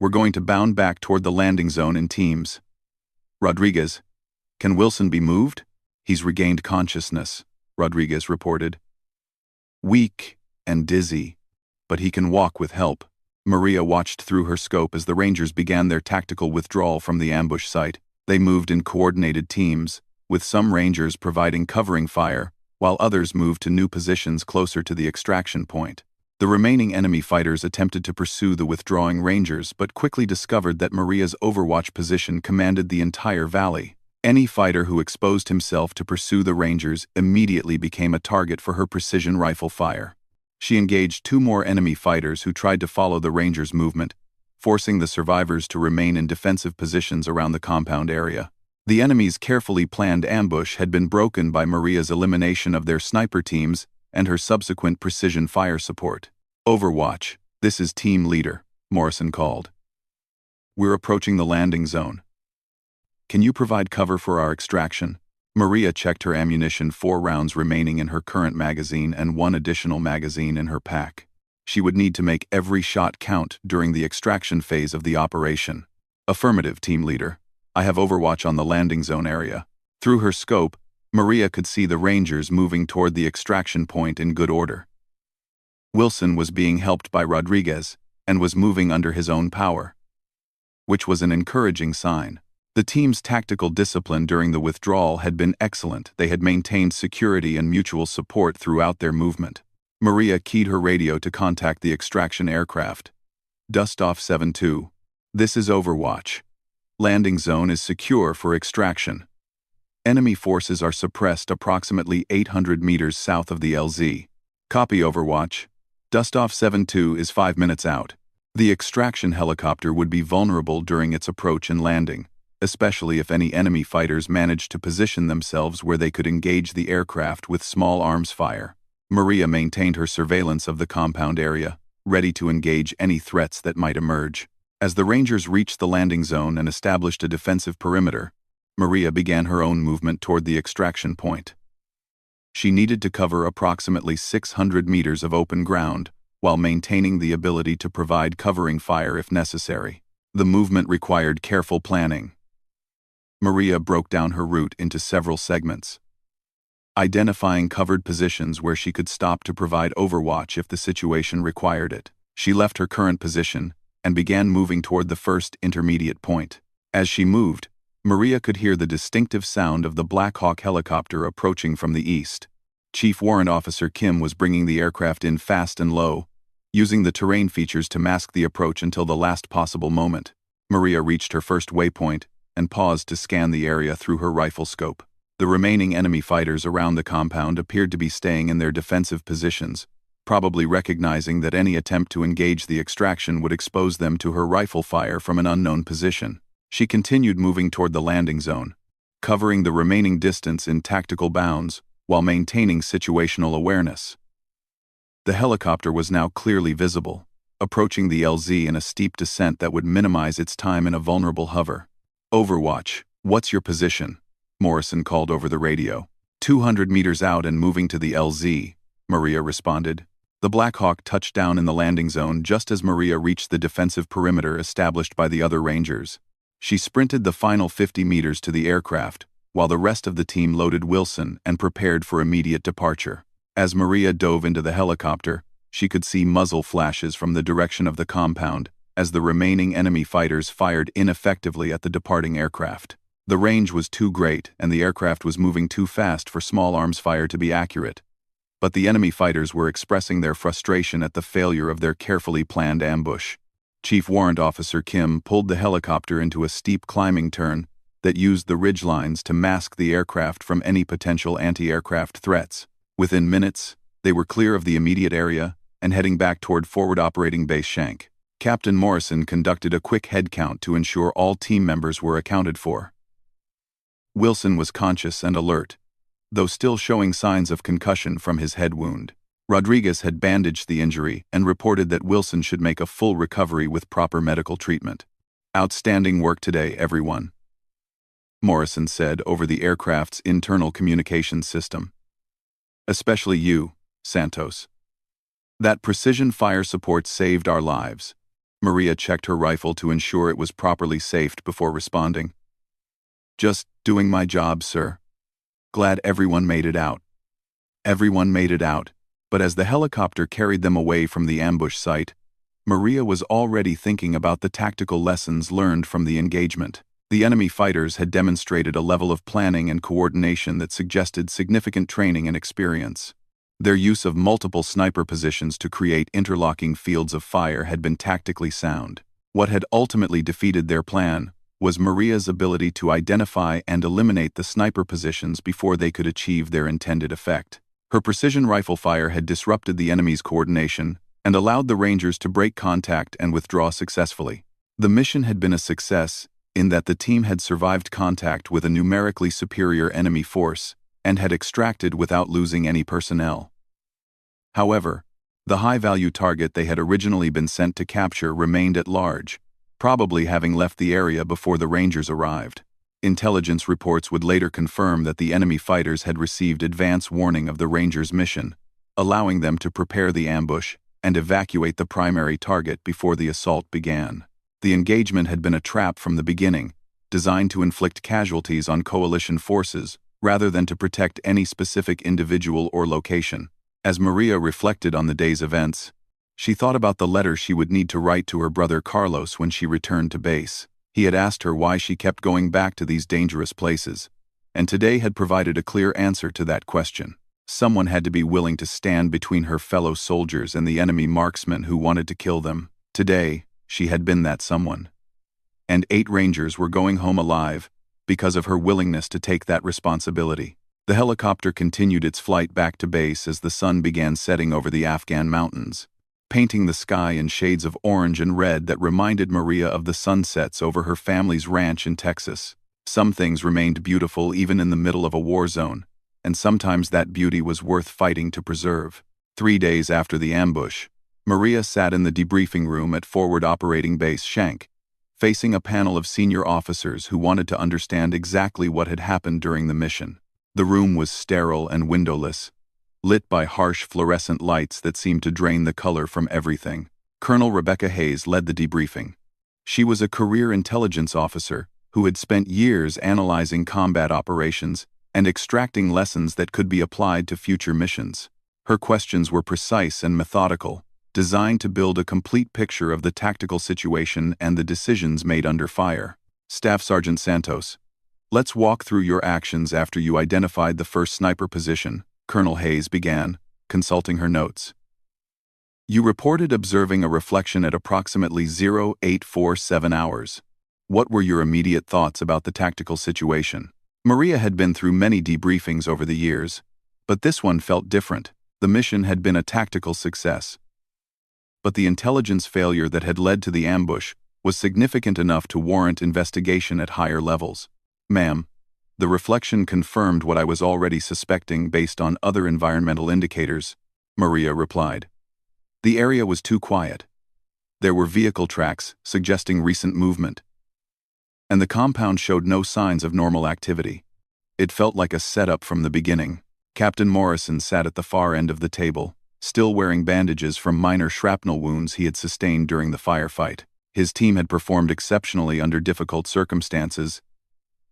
We're going to bound back toward the landing zone in teams. Rodriguez, can Wilson be moved? He's regained consciousness, Rodriguez reported. Weak and dizzy, but he can walk with help. Maria watched through her scope as the Rangers began their tactical withdrawal from the ambush site. They moved in coordinated teams, with some Rangers providing covering fire, while others moved to new positions closer to the extraction point. The remaining enemy fighters attempted to pursue the withdrawing Rangers but quickly discovered that Maria's Overwatch position commanded the entire valley. Any fighter who exposed himself to pursue the Rangers immediately became a target for her precision rifle fire. She engaged 2 more enemy fighters who tried to follow the Rangers' movement, forcing the survivors to remain in defensive positions around the compound area. The enemy's carefully planned ambush had been broken by Maria's elimination of their sniper teams and her subsequent precision fire support. Overwatch, this is team leader, Morrison called. We're approaching the landing zone. Can you provide cover for our extraction? Maria checked her ammunition, 4 rounds remaining in her current magazine and 1 additional magazine in her pack. She would need to make every shot count during the extraction phase of the operation. Affirmative, team leader. I have Overwatch on the landing zone area. Through her scope, Maria could see the Rangers moving toward the extraction point in good order. Wilson was being helped by Rodriguez and was moving under his own power, which was an encouraging sign. The team's tactical discipline during the withdrawal had been excellent. They had maintained security and mutual support throughout their movement. Maria keyed her radio to contact the extraction aircraft. Dustoff 7-2. This is Overwatch. Landing zone is secure for extraction. Enemy forces are suppressed approximately 800 meters south of the LZ. Copy, Overwatch. Dustoff 7-2 is 5 minutes out. The extraction helicopter would be vulnerable during its approach and landing, especially if any enemy fighters managed to position themselves where they could engage the aircraft with small arms fire. Maria maintained her surveillance of the compound area, ready to engage any threats that might emerge. As the Rangers reached the landing zone and established a defensive perimeter, Maria began her own movement toward the extraction point. She needed to cover approximately 600 meters of open ground, while maintaining the ability to provide covering fire if necessary. The movement required careful planning. Maria broke down her route into several segments, identifying covered positions where she could stop to provide overwatch if the situation required it. She left her current position and began moving toward the first intermediate point. As she moved, Maria could hear the distinctive sound of the Black Hawk helicopter approaching from the east. Chief Warrant Officer Kim was bringing the aircraft in fast and low, using the terrain features to mask the approach until the last possible moment. Maria reached her first waypoint and paused to scan the area through her rifle scope. The remaining enemy fighters around the compound appeared to be staying in their defensive positions, probably recognizing that any attempt to engage the extraction would expose them to her rifle fire from an unknown position. She continued moving toward the landing zone, covering the remaining distance in tactical bounds while maintaining situational awareness. The helicopter was now clearly visible, approaching the LZ in a steep descent that would minimize its time in a vulnerable hover. "Overwatch, what's your position?" Morrison called over the radio. 200 meters out and moving to the LZ, Maria responded. The Black Hawk touched down in the landing zone just as Maria reached the defensive perimeter established by the other Rangers. She sprinted the final 50 meters to the aircraft, while the rest of the team loaded Wilson and prepared for immediate departure. As Maria dove into the helicopter, she could see muzzle flashes from the direction of the compound as the remaining enemy fighters fired ineffectively at the departing aircraft. The range was too great and the aircraft was moving too fast for small arms fire to be accurate. But the enemy fighters were expressing their frustration at the failure of their carefully planned ambush. Chief Warrant Officer Kim pulled the helicopter into a steep climbing turn that used the ridgelines to mask the aircraft from any potential anti-aircraft threats. Within minutes, they were clear of the immediate area and heading back toward Forward Operating Base Shank. Captain Morrison conducted a quick head count to ensure all team members were accounted for. Wilson was conscious and alert, though still showing signs of concussion from his head wound. Rodriguez had bandaged the injury and reported that Wilson should make a full recovery with proper medical treatment. "Outstanding work today, everyone," Morrison said over the aircraft's internal communications system. "Especially you, Santos. That precision fire support saved our lives." Maria checked her rifle to ensure it was properly safed before responding. "Just doing my job, sir. Glad everyone made it out." Everyone made it out, but as the helicopter carried them away from the ambush site, Maria was already thinking about the tactical lessons learned from the engagement. The enemy fighters had demonstrated a level of planning and coordination that suggested significant training and experience. Their use of multiple sniper positions to create interlocking fields of fire had been tactically sound. What had ultimately defeated their plan was Maria's ability to identify and eliminate the sniper positions before they could achieve their intended effect. Her precision rifle fire had disrupted the enemy's coordination and allowed the Rangers to break contact and withdraw successfully. The mission had been a success in that the team had survived contact with a numerically superior enemy force and had extracted without losing any personnel. However, the high-value target they had originally been sent to capture remained at large, probably having left the area before the Rangers arrived. Intelligence reports would later confirm that the enemy fighters had received advance warning of the Rangers' mission, allowing them to prepare the ambush and evacuate the primary target before the assault began. The engagement had been a trap from the beginning, designed to inflict casualties on coalition forces rather than to protect any specific individual or location. As Maria reflected on the day's events, she thought about the letter she would need to write to her brother Carlos when she returned to base. He had asked her why she kept going back to these dangerous places, and today had provided a clear answer to that question. Someone had to be willing to stand between her fellow soldiers and the enemy marksmen who wanted to kill them. Today, she had been that someone. And 8 Rangers were going home alive because of her willingness to take that responsibility. The helicopter continued its flight back to base as the sun began setting over the Afghan mountains, painting the sky in shades of orange and red that reminded Maria of the sunsets over her family's ranch in Texas. Some things remained beautiful even in the middle of a war zone, and sometimes that beauty was worth fighting to preserve. 3 days after the ambush, Maria sat in the debriefing room at Forward Operating Base Shank, facing a panel of senior officers who wanted to understand exactly what had happened during the mission. The room was sterile and windowless, lit by harsh fluorescent lights that seemed to drain the color from everything. Colonel Rebecca Hayes led the debriefing. She was a career intelligence officer who had spent years analyzing combat operations and extracting lessons that could be applied to future missions. Her questions were precise and methodical, designed to build a complete picture of the tactical situation and the decisions made under fire. Staff Sergeant Santos, let's walk through your actions after you identified the first sniper position, Colonel Hayes began, consulting her notes. You reported observing a reflection at approximately 0847 hours. What were your immediate thoughts about the tactical situation? Maria had been through many debriefings over the years, but this one felt different. The mission had been a tactical success, but the intelligence failure that had led to the ambush was significant enough to warrant investigation at higher levels. Ma'am, the reflection confirmed what I was already suspecting based on other environmental indicators, Maria replied. The area was too quiet. There were vehicle tracks suggesting recent movement, and the compound showed no signs of normal activity. It felt like a setup from the beginning. Captain Morrison sat at the far end of the table, still wearing bandages from minor shrapnel wounds he had sustained during the firefight. His team had performed exceptionally under difficult circumstances,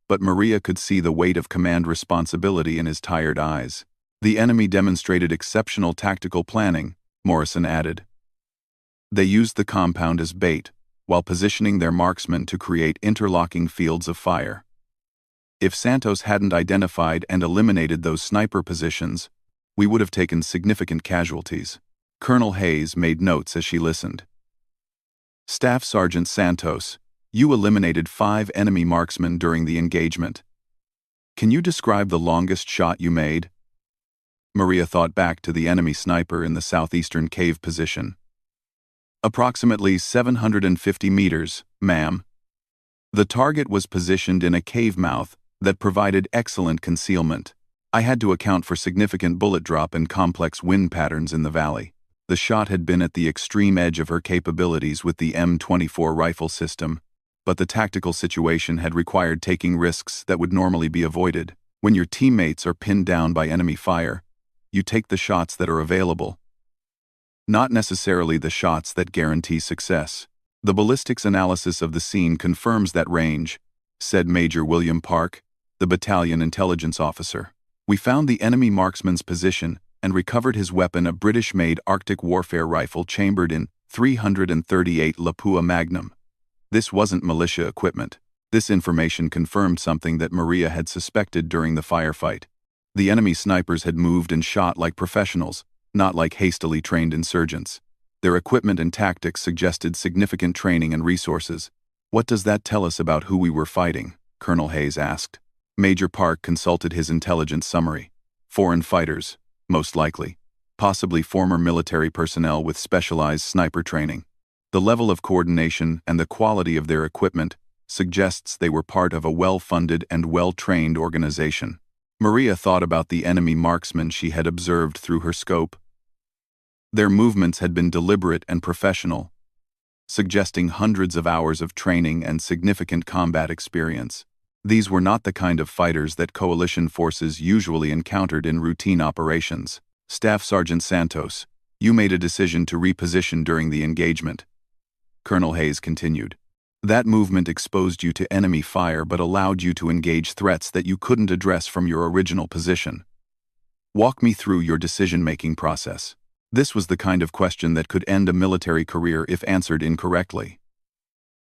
but Maria could see the weight of command responsibility in his tired eyes. The enemy demonstrated exceptional tactical planning, Morrison added. They used the compound as bait, while positioning their marksmen to create interlocking fields of fire. If Santos hadn't identified and eliminated those sniper positions, we would have taken significant casualties. Colonel Hayes made notes as she listened. Staff Sergeant Santos, you eliminated 5 enemy marksmen during the engagement. Can you describe the longest shot you made? Maria thought back to the enemy sniper in the southeastern cave position. Approximately 750 meters, ma'am. The target was positioned in a cave mouth that provided excellent concealment. I had to account for significant bullet drop and complex wind patterns in the valley. The shot had been at the extreme edge of her capabilities with the M24 rifle system, but the tactical situation had required taking risks that would normally be avoided. When your teammates are pinned down by enemy fire, you take the shots that are available, not necessarily the shots that guarantee success. The ballistics analysis of the scene confirms that range, said Major William Park, the battalion intelligence officer. We found the enemy marksman's position and recovered his weapon, a British-made Arctic warfare rifle chambered in .338 Lapua Magnum. This wasn't militia equipment. This information confirmed something that Maria had suspected during the firefight. The enemy snipers had moved and shot like professionals, not like hastily trained insurgents. Their equipment and tactics suggested significant training and resources. What does that tell us about who we were fighting? Colonel Hayes asked. Major Park consulted his intelligence summary. Foreign fighters, most likely. Possibly former military personnel with specialized sniper training. The level of coordination and the quality of their equipment suggests they were part of a well-funded and well-trained organization. Maria thought about the enemy marksmen she had observed through her scope. Their movements had been deliberate and professional, suggesting hundreds of hours of training and significant combat experience. These were not the kind of fighters that coalition forces usually encountered in routine operations. Staff Sergeant Santos, you made a decision to reposition during the engagement. Colonel Hayes continued. That movement exposed you to enemy fire but allowed you to engage threats that you couldn't address from your original position. Walk me through your decision-making process. This was the kind of question that could end a military career if answered incorrectly.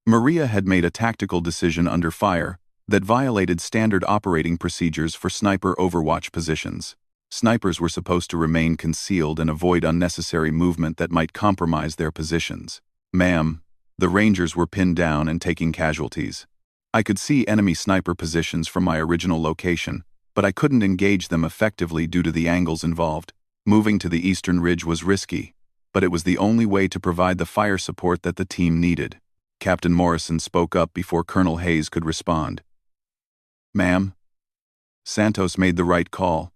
Maria had made a tactical decision under fire that violated standard operating procedures for sniper overwatch positions. Snipers were supposed to remain concealed and avoid unnecessary movement that might compromise their positions. Ma'am, the Rangers were pinned down and taking casualties. I could see enemy sniper positions from my original location, but I couldn't engage them effectively due to the angles involved. Moving to the eastern ridge was risky, but it was the only way to provide the fire support that the team needed. Captain Morrison spoke up before Colonel Hayes could respond. Ma'am, Santos made the right call.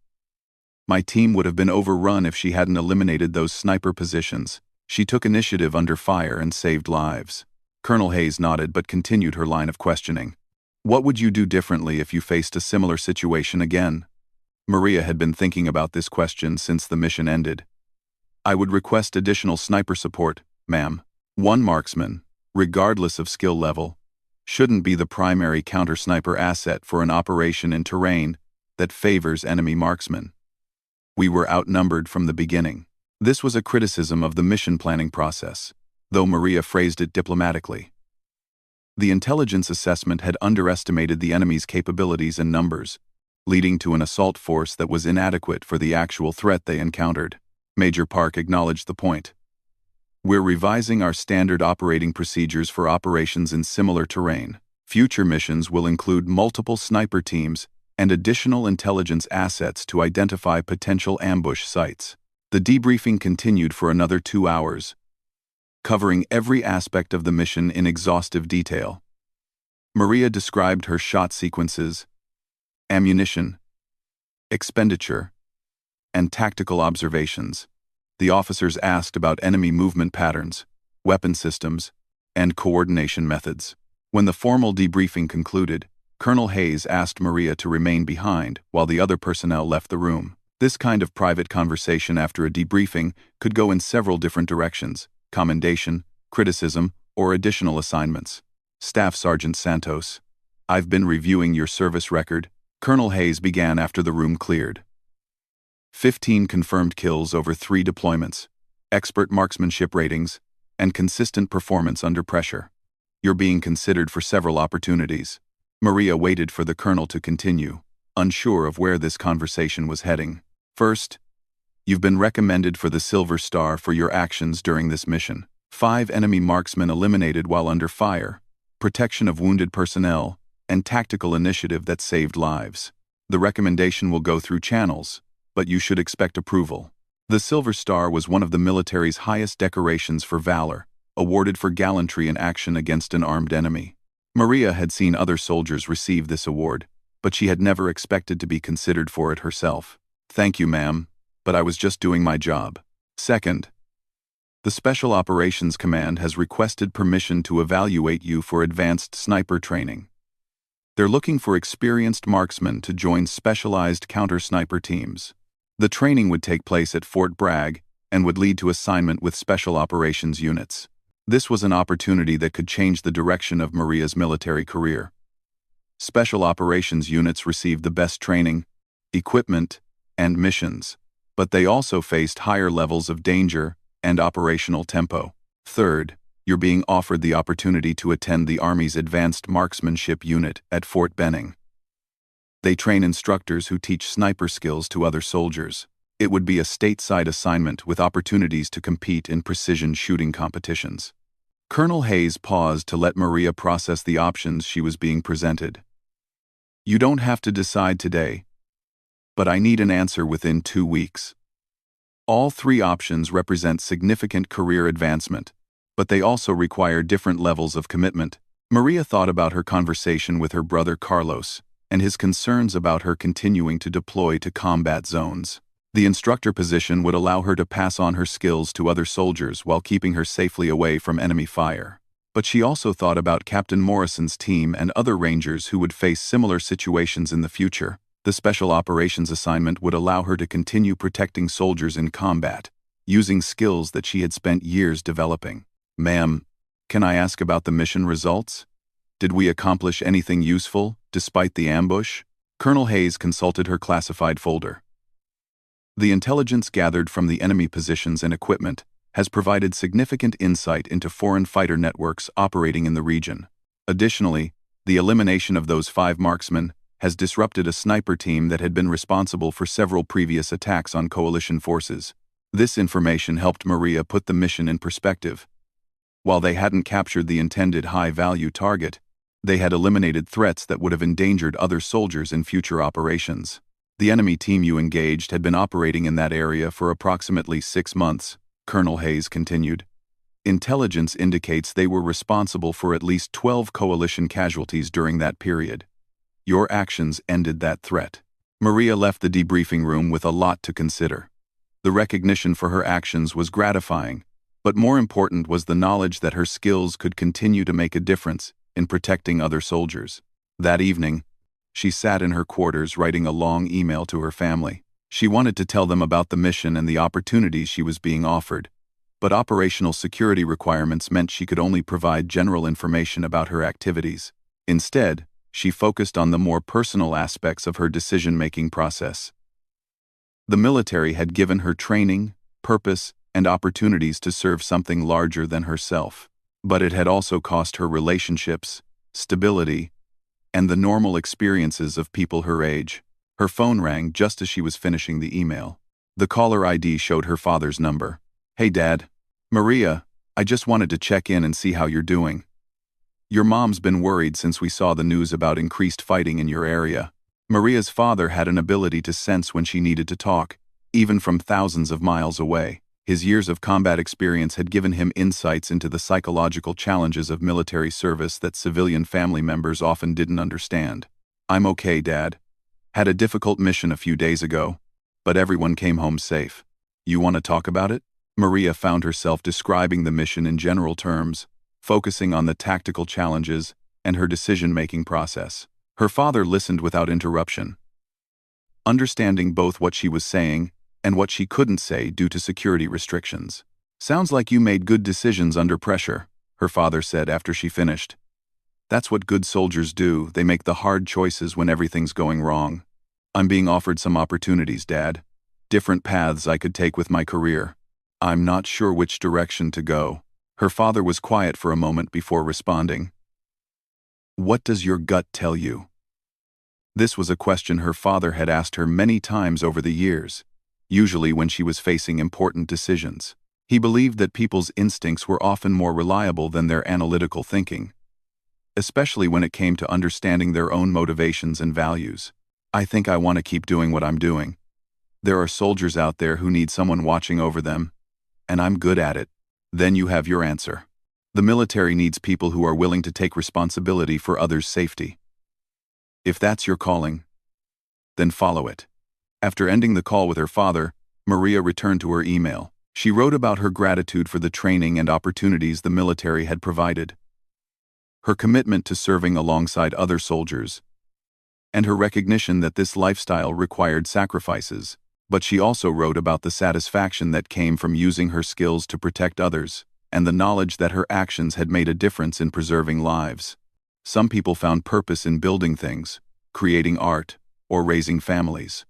My team would have been overrun if she hadn't eliminated those sniper positions. She took initiative under fire and saved lives. Colonel Hayes nodded but continued her line of questioning. What would you do differently if you faced a similar situation again? Maria had been thinking about this question since the mission ended. I would request additional sniper support, ma'am. One marksman, regardless of skill level, shouldn't be the primary counter-sniper asset for an operation in terrain that favors enemy marksmen. We were outnumbered from the beginning. This was a criticism of the mission planning process, though Maria phrased it diplomatically. The intelligence assessment had underestimated the enemy's capabilities and numbers, leading to an assault force that was inadequate for the actual threat they encountered. Major Park acknowledged the point. We're revising our standard operating procedures for operations in similar terrain. Future missions will include multiple sniper teams and additional intelligence assets to identify potential ambush sites. The debriefing continued for another 2 hours, covering every aspect of the mission in exhaustive detail. Maria described her shot sequences, ammunition, expenditure, and tactical observations. The officers asked about enemy movement patterns, weapon systems, and coordination methods. When the formal debriefing concluded, Colonel Hayes asked Maria to remain behind while the other personnel left the room. This kind of private conversation after a debriefing could go in several different directions: commendation, criticism, or additional assignments. Staff Sergeant Santos, I've been reviewing your service record. Colonel Hayes began after the room cleared. 15 confirmed kills over 3 deployments, expert marksmanship ratings, and consistent performance under pressure. You're being considered for several opportunities. Maria waited for the colonel to continue, unsure of where this conversation was heading. First, you've been recommended for the Silver Star for your actions during this mission. 5 enemy marksmen eliminated while under fire, protection of wounded personnel, and tactical initiative that saved lives. The recommendation will go through channels, but you should expect approval. The Silver Star was one of the military's highest decorations for valor, awarded for gallantry in action against an armed enemy. Maria had seen other soldiers receive this award, but she had never expected to be considered for it herself. Thank you, ma'am, but I was just doing my job. Second, the Special Operations Command has requested permission to evaluate you for advanced sniper training. They're looking for experienced marksmen to join specialized counter-sniper teams. The training would take place at Fort Bragg and would lead to assignment with Special Operations units. This was an opportunity that could change the direction of Maria's military career. Special Operations units received the best training, equipment, and missions, but they also faced higher levels of danger and operational tempo. Third, you're being offered the opportunity to attend the Army's Advanced Marksmanship Unit at Fort Benning. They train instructors who teach sniper skills to other soldiers. It would be a stateside assignment with opportunities to compete in precision shooting competitions. Colonel Hayes paused to let Maria process the options she was being presented. You don't have to decide today, but I need an answer within 2 weeks. All 3 options represent significant career advancement, but they also require different levels of commitment. Maria thought about her conversation with her brother Carlos and his concerns about her continuing to deploy to combat zones. The instructor position would allow her to pass on her skills to other soldiers while keeping her safely away from enemy fire. But she also thought about Captain Morrison's team and other rangers who would face similar situations in the future. The Special Operations assignment would allow her to continue protecting soldiers in combat, using skills that she had spent years developing. Ma'am, can I ask about the mission results? Did we accomplish anything useful, despite the ambush? Colonel Hayes consulted her classified folder. The intelligence gathered from the enemy positions and equipment has provided significant insight into foreign fighter networks operating in the region. Additionally, the elimination of those 5 marksmen has disrupted a sniper team that had been responsible for several previous attacks on coalition forces. This information helped Maria put the mission in perspective. While they hadn't captured the intended high-value target, they had eliminated threats that would have endangered other soldiers in future operations. The enemy team you engaged had been operating in that area for approximately 6 months, Colonel Hayes continued. Intelligence indicates they were responsible for at least 12 coalition casualties during that period. Your actions ended that threat. Maria left the debriefing room with a lot to consider. The recognition for her actions was gratifying, but more important was the knowledge that her skills could continue to make a difference in protecting other soldiers. That evening, She sat in her quarters writing a long email to her family. She wanted to tell them about the mission and the opportunities she was being offered, but operational security requirements meant she could only provide general information about her activities. Instead, she focused on the more personal aspects of her decision-making process. The military had given her training, purpose, and opportunities to serve something larger than herself. But it had also cost her relationships, stability, and the normal experiences of people her age. Her phone rang just as she was finishing the email. The caller ID showed her father's number. "Hey Dad. Maria, I just wanted to check in and see how you're doing. Your mom's been worried since we saw the news about increased fighting in your area." Maria's father had an ability to sense when she needed to talk, even from thousands of miles away. His years of combat experience had given him insights into the psychological challenges of military service that civilian family members often didn't understand. "I'm okay, Dad. Had a difficult mission a few days ago, but everyone came home safe. You want to talk about it?" Maria found herself describing the mission in general terms, focusing on the tactical challenges and her decision-making process. Her father listened without interruption, understanding both what she was saying and what she couldn't say due to security restrictions. "Sounds like you made good decisions under pressure," her father said after she finished. "That's what good soldiers do, they make the hard choices when everything's going wrong." "I'm being offered some opportunities, Dad. Different paths I could take with my career. I'm not sure which direction to go." Her father was quiet for a moment before responding. "What does your gut tell you?" This was a question her father had asked her many times over the years, usually when she was facing important decisions. He believed that people's instincts were often more reliable than their analytical thinking, especially when it came to understanding their own motivations and values. "I think I want to keep doing what I'm doing. There are soldiers out there who need someone watching over them, and I'm good at it." Then you have your answer. The military needs people who are willing to take responsibility for others' safety. If that's your calling, then follow it. After ending the call with her father, Maria returned to her email. She wrote about her gratitude for the training and opportunities the military had provided, her commitment to serving alongside other soldiers, and her recognition that this lifestyle required sacrifices. But she also wrote about the satisfaction that came from using her skills to protect others, and the knowledge that her actions had made a difference in preserving lives. Some people found purpose in building things, creating art, or raising families.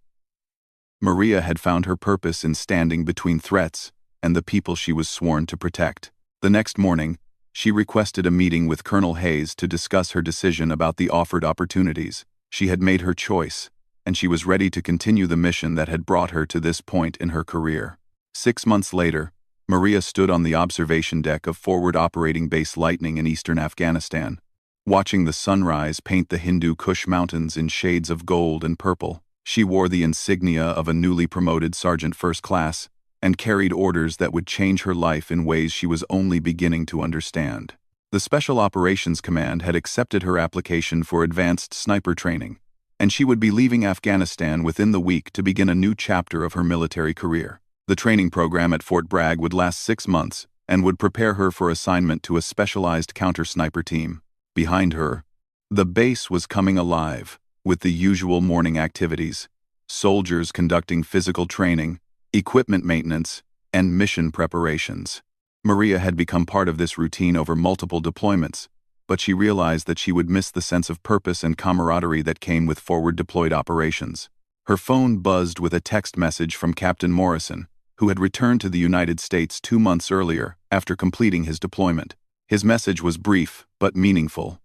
Maria had found her purpose in standing between threats and the people she was sworn to protect. The next morning, she requested a meeting with Colonel Hayes to discuss her decision about the offered opportunities. She had made her choice, and she was ready to continue the mission that had brought her to this point in her career. 6 months later, Maria stood on the observation deck of Forward Operating Base Lightning in eastern Afghanistan, watching the sunrise paint the Hindu Kush Mountains in shades of gold and purple. She wore the insignia of a newly promoted Sergeant First Class and carried orders that would change her life in ways she was only beginning to understand. The Special Operations Command had accepted her application for advanced sniper training, and she would be leaving Afghanistan within the week to begin a new chapter of her military career. The training program at Fort Bragg would last 6 months and would prepare her for assignment to a specialized counter-sniper team. Behind her, the base was coming alive with the usual morning activities: soldiers conducting physical training, equipment maintenance, and mission preparations. Maria had become part of this routine over multiple deployments, but she realized that she would miss the sense of purpose and camaraderie that came with forward-deployed operations. Her phone buzzed with a text message from Captain Morrison, who had returned to the United States 2 months earlier after completing his deployment. His message was brief but meaningful.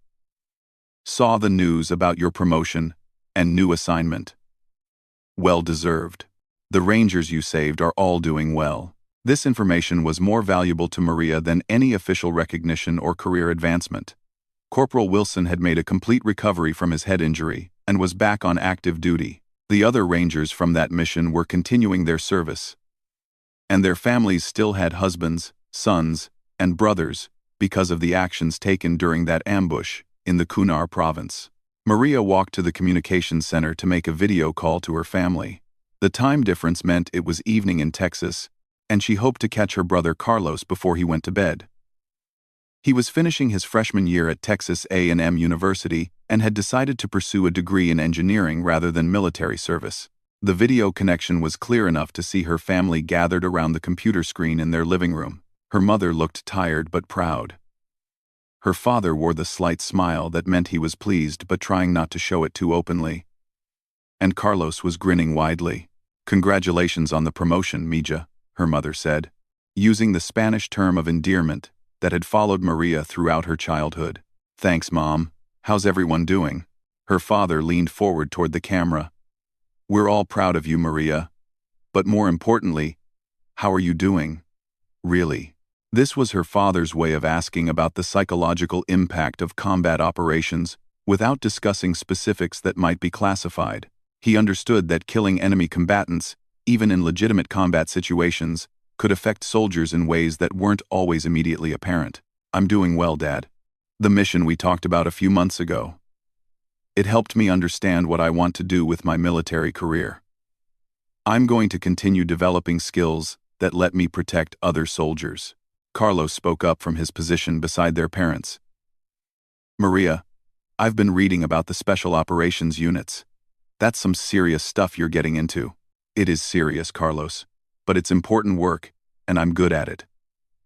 "Saw the news about your promotion and new assignment. Well deserved. The Rangers you saved are all doing well." This information was more valuable to Maria than any official recognition or career advancement. Corporal Wilson had made a complete recovery from his head injury and was back on active duty. The other Rangers from that mission were continuing their service, and their families still had husbands, sons, and brothers because of the actions taken during that ambush in the Kunar province. Maria walked to the communications center to make a video call to her family. The time difference meant it was evening in Texas, and she hoped to catch her brother Carlos before he went to bed. He was finishing his freshman year at Texas A&M University and had decided to pursue a degree in engineering rather than military service. The video connection was clear enough to see her family gathered around the computer screen in their living room. Her mother looked tired but proud. Her father wore the slight smile that meant he was pleased but trying not to show it too openly. And Carlos was grinning widely. "Congratulations on the promotion, Mija," her mother said, using the Spanish term of endearment that had followed Maria throughout her childhood. "Thanks, Mom. How's everyone doing?" Her father leaned forward toward the camera. "We're all proud of you, Maria. But more importantly, how are you doing? Really?" This was her father's way of asking about the psychological impact of combat operations without discussing specifics that might be classified. He understood that killing enemy combatants, even in legitimate combat situations, could affect soldiers in ways that weren't always immediately apparent. "I'm doing well, Dad. The mission we talked about a few months ago. It helped me understand what I want to do with my military career. I'm going to continue developing skills that let me protect other soldiers." Carlos spoke up from his position beside their parents. "Maria, I've been reading about the Special Operations Units. That's some serious stuff you're getting into." "It is serious, Carlos, but it's important work, and I'm good at it.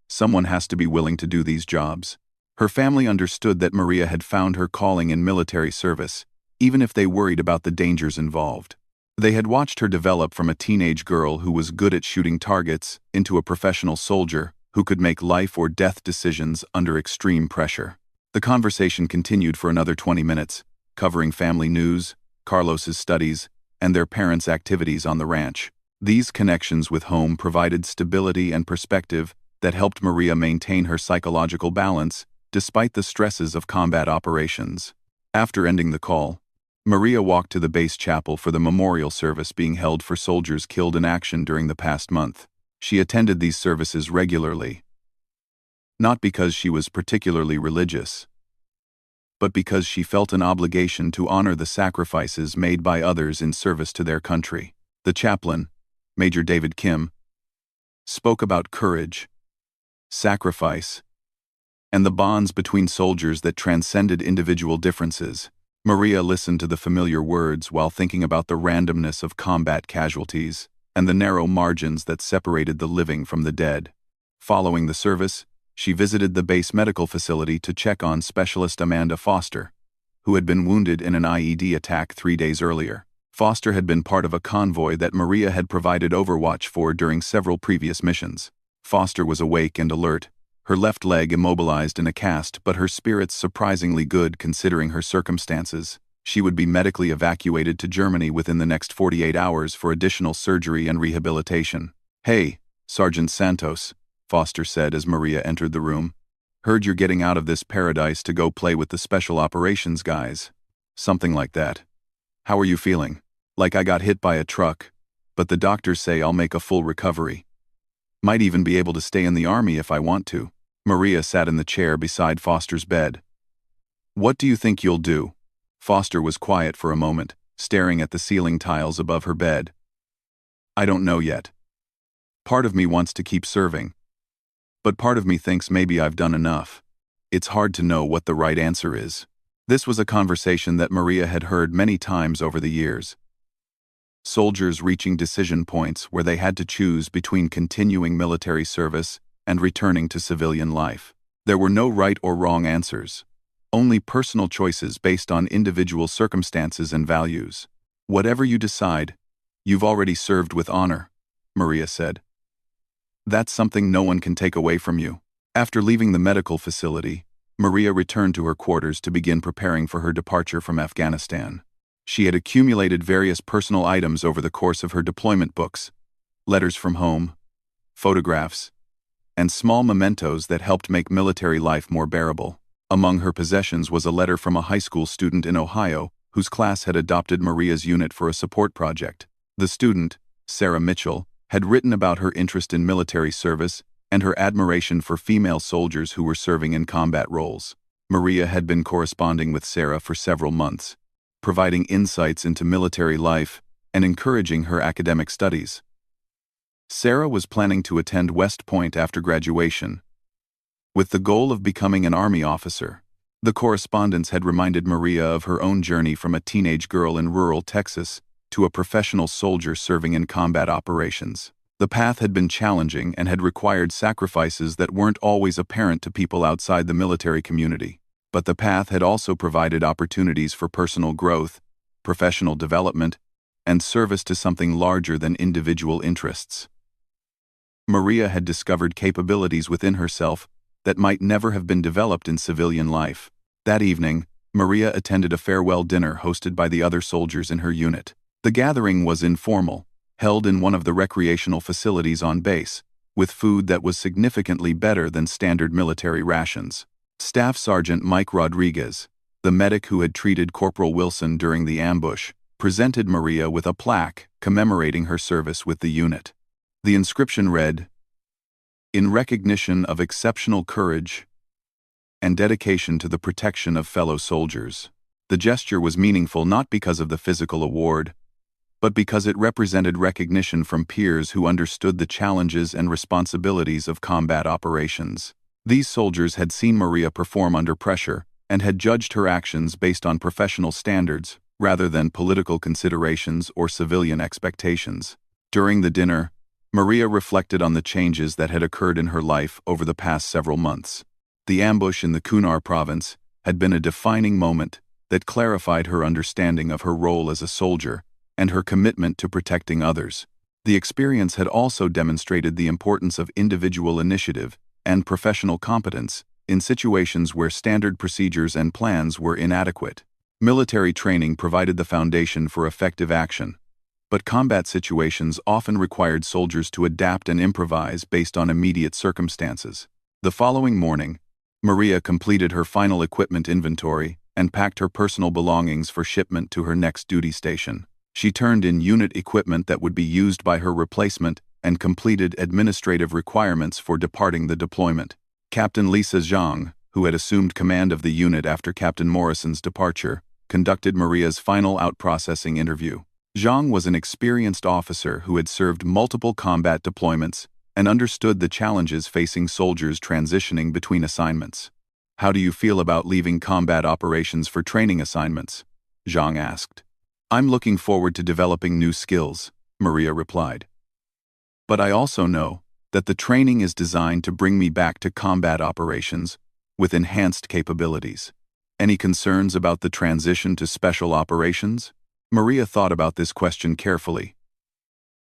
Someone has to be willing to do these jobs." Her family understood that Maria had found her calling in military service, even if they worried about the dangers involved. They had watched her develop from a teenage girl who was good at shooting targets into a professional soldier who could make life or death decisions under extreme pressure. The conversation continued for another 20 minutes, covering family news, Carlos's studies, and their parents' activities on the ranch. These connections with home provided stability and perspective that helped Maria maintain her psychological balance despite the stresses of combat operations. After ending the call, Maria walked to the base chapel for the memorial service being held for soldiers killed in action during the past month. She attended these services regularly, not because she was particularly religious, but because she felt an obligation to honor the sacrifices made by others in service to their country. The chaplain, Major David Kim, spoke about courage, sacrifice, and the bonds between soldiers that transcended individual differences. Maria listened to the familiar words while thinking about the randomness of combat casualties and the narrow margins that separated the living from the dead. Following the service, she visited the base medical facility to check on Specialist Amanda Foster, who had been wounded in an IED attack 3 days earlier. Foster had been part of a convoy that Maria had provided overwatch for during several previous missions. Foster was awake and alert, her left leg immobilized in a cast, but her spirits surprisingly good considering her circumstances. She would be medically evacuated to Germany within the next 48 hours for additional surgery and rehabilitation. "Hey, Sergeant Santos," Foster said as Maria entered the room. "Heard you're getting out of this paradise to go play with the special operations guys." "Something like that. How are you feeling?" "Like I got hit by a truck, but the doctors say I'll make a full recovery. Might even be able to stay in the army if I want to." Maria sat in the chair beside Foster's bed. "What do you think you'll do?" Foster was quiet for a moment, staring at the ceiling tiles above her bed. "I don't know yet. Part of me wants to keep serving, but part of me thinks maybe I've done enough. It's hard to know what the right answer is." This was a conversation that Maria had heard many times over the years. Soldiers reaching decision points where they had to choose between continuing military service and returning to civilian life. There were no right or wrong answers, only personal choices based on individual circumstances and values. "Whatever you decide, you've already served with honor," Maria said. "That's something no one can take away from you." After leaving the medical facility, Maria returned to her quarters to begin preparing for her departure from Afghanistan. She had accumulated various personal items over the course of her deployment: books, letters from home, photographs, and small mementos that helped make military life more bearable. Among her possessions was a letter from a high school student in Ohio whose class had adopted Maria's unit for a support project. The student, Sarah Mitchell, had written about her interest in military service and her admiration for female soldiers who were serving in combat roles. Maria had been corresponding with Sarah for several months, providing insights into military life and encouraging her academic studies. Sarah was planning to attend West Point after graduation, with the goal of becoming an army officer. The correspondence had reminded Maria of her own journey from a teenage girl in rural Texas to a professional soldier serving in combat operations. The path had been challenging and had required sacrifices that weren't always apparent to people outside the military community. But the path had also provided opportunities for personal growth, professional development, and service to something larger than individual interests. Maria had discovered capabilities within herself that might never have been developed in civilian life. That evening, Maria attended a farewell dinner hosted by the other soldiers in her unit. The gathering was informal, held in one of the recreational facilities on base, with food that was significantly better than standard military rations. Staff Sergeant Mike Rodriguez, the medic who had treated Corporal Wilson during the ambush, presented Maria with a plaque commemorating her service with the unit. The inscription read, "In recognition of exceptional courage and dedication to the protection of fellow soldiers." The gesture was meaningful not because of the physical award, but because it represented recognition from peers who understood the challenges and responsibilities of combat operations. These soldiers had seen Maria perform under pressure and had judged her actions based on professional standards rather than political considerations or civilian expectations. During the dinner, Maria reflected on the changes that had occurred in her life over the past several months. The ambush in the Kunar province had been a defining moment that clarified her understanding of her role as a soldier and her commitment to protecting others. The experience had also demonstrated the importance of individual initiative and professional competence in situations where standard procedures and plans were inadequate. Military training provided the foundation for effective action, but combat situations often required soldiers to adapt and improvise based on immediate circumstances. The following morning, Maria completed her final equipment inventory and packed her personal belongings for shipment to her next duty station. She turned in unit equipment that would be used by her replacement and completed administrative requirements for departing the deployment. Captain Lisa Zhang, who had assumed command of the unit after Captain Morrison's departure, conducted Maria's final out-processing interview. Zhang was an experienced officer who had served multiple combat deployments and understood the challenges facing soldiers transitioning between assignments. "How do you feel about leaving combat operations for training assignments?" Zhang asked. "I'm looking forward to developing new skills," Maria replied. "But I also know that the training is designed to bring me back to combat operations with enhanced capabilities. Any concerns about the transition to special operations?" Maria thought about this question carefully.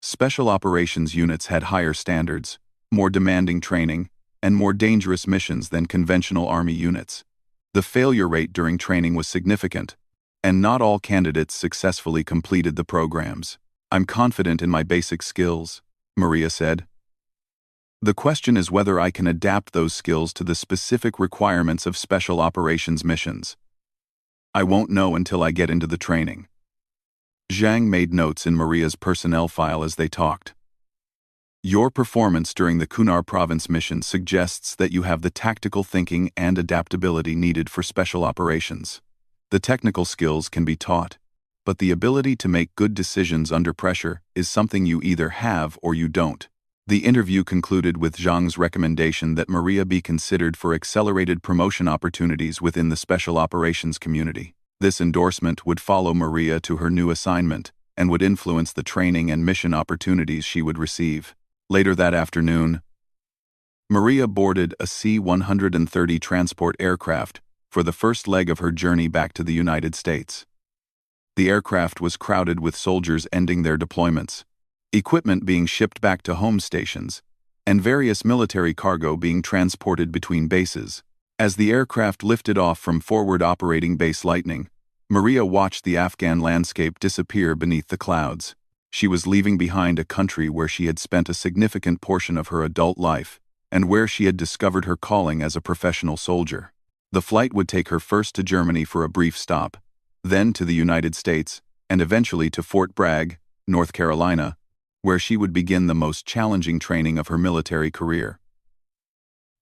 Special operations units had higher standards, more demanding training, and more dangerous missions than conventional Army units. The failure rate during training was significant, and not all candidates successfully completed the programs. "I'm confident in my basic skills," Maria said. "The question is whether I can adapt those skills to the specific requirements of special operations missions. I won't know until I get into the training." Zhang made notes in Maria's personnel file as they talked. "Your performance during the Kunar province mission suggests that you have the tactical thinking and adaptability needed for special operations. The technical skills can be taught, but the ability to make good decisions under pressure is something you either have or you don't." The interview concluded with Zhang's recommendation that Maria be considered for accelerated promotion opportunities within the special operations community. This endorsement would follow Maria to her new assignment and would influence the training and mission opportunities she would receive. Later that afternoon, Maria boarded a C-130 transport aircraft for the first leg of her journey back to the United States. The aircraft was crowded with soldiers ending their deployments, equipment being shipped back to home stations, and various military cargo being transported between bases. As the aircraft lifted off from forward operating base Lightning, Maria watched the Afghan landscape disappear beneath the clouds. She was leaving behind a country where she had spent a significant portion of her adult life, and where she had discovered her calling as a professional soldier. The flight would take her first to Germany for a brief stop, then to the United States, and eventually to Fort Bragg, North Carolina, where she would begin the most challenging training of her military career.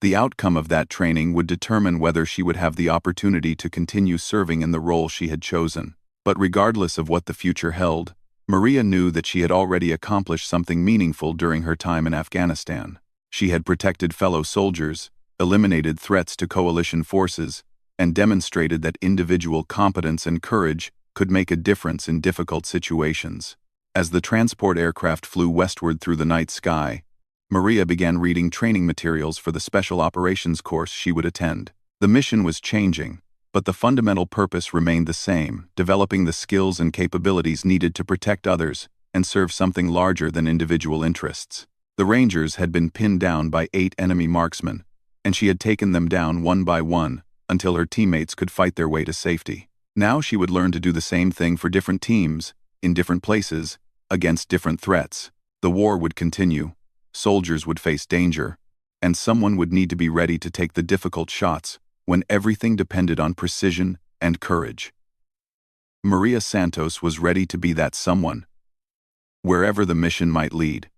The outcome of that training would determine whether she would have the opportunity to continue serving in the role she had chosen. But regardless of what the future held, Maria knew that she had already accomplished something meaningful during her time in Afghanistan. She had protected fellow soldiers, eliminated threats to coalition forces, and demonstrated that individual competence and courage could make a difference in difficult situations. As the transport aircraft flew westward through the night sky, Maria began reading training materials for the special operations course she would attend. The mission was changing, but the fundamental purpose remained the same: developing the skills and capabilities needed to protect others and serve something larger than individual interests. The Rangers had been pinned down by 8 enemy marksmen, and she had taken them down one by one until her teammates could fight their way to safety. Now she would learn to do the same thing for different teams, in different places, against different threats. The war would continue, soldiers would face danger, and someone would need to be ready to take the difficult shots when everything depended on precision and courage. Maria Santos was ready to be that someone, wherever the mission might lead.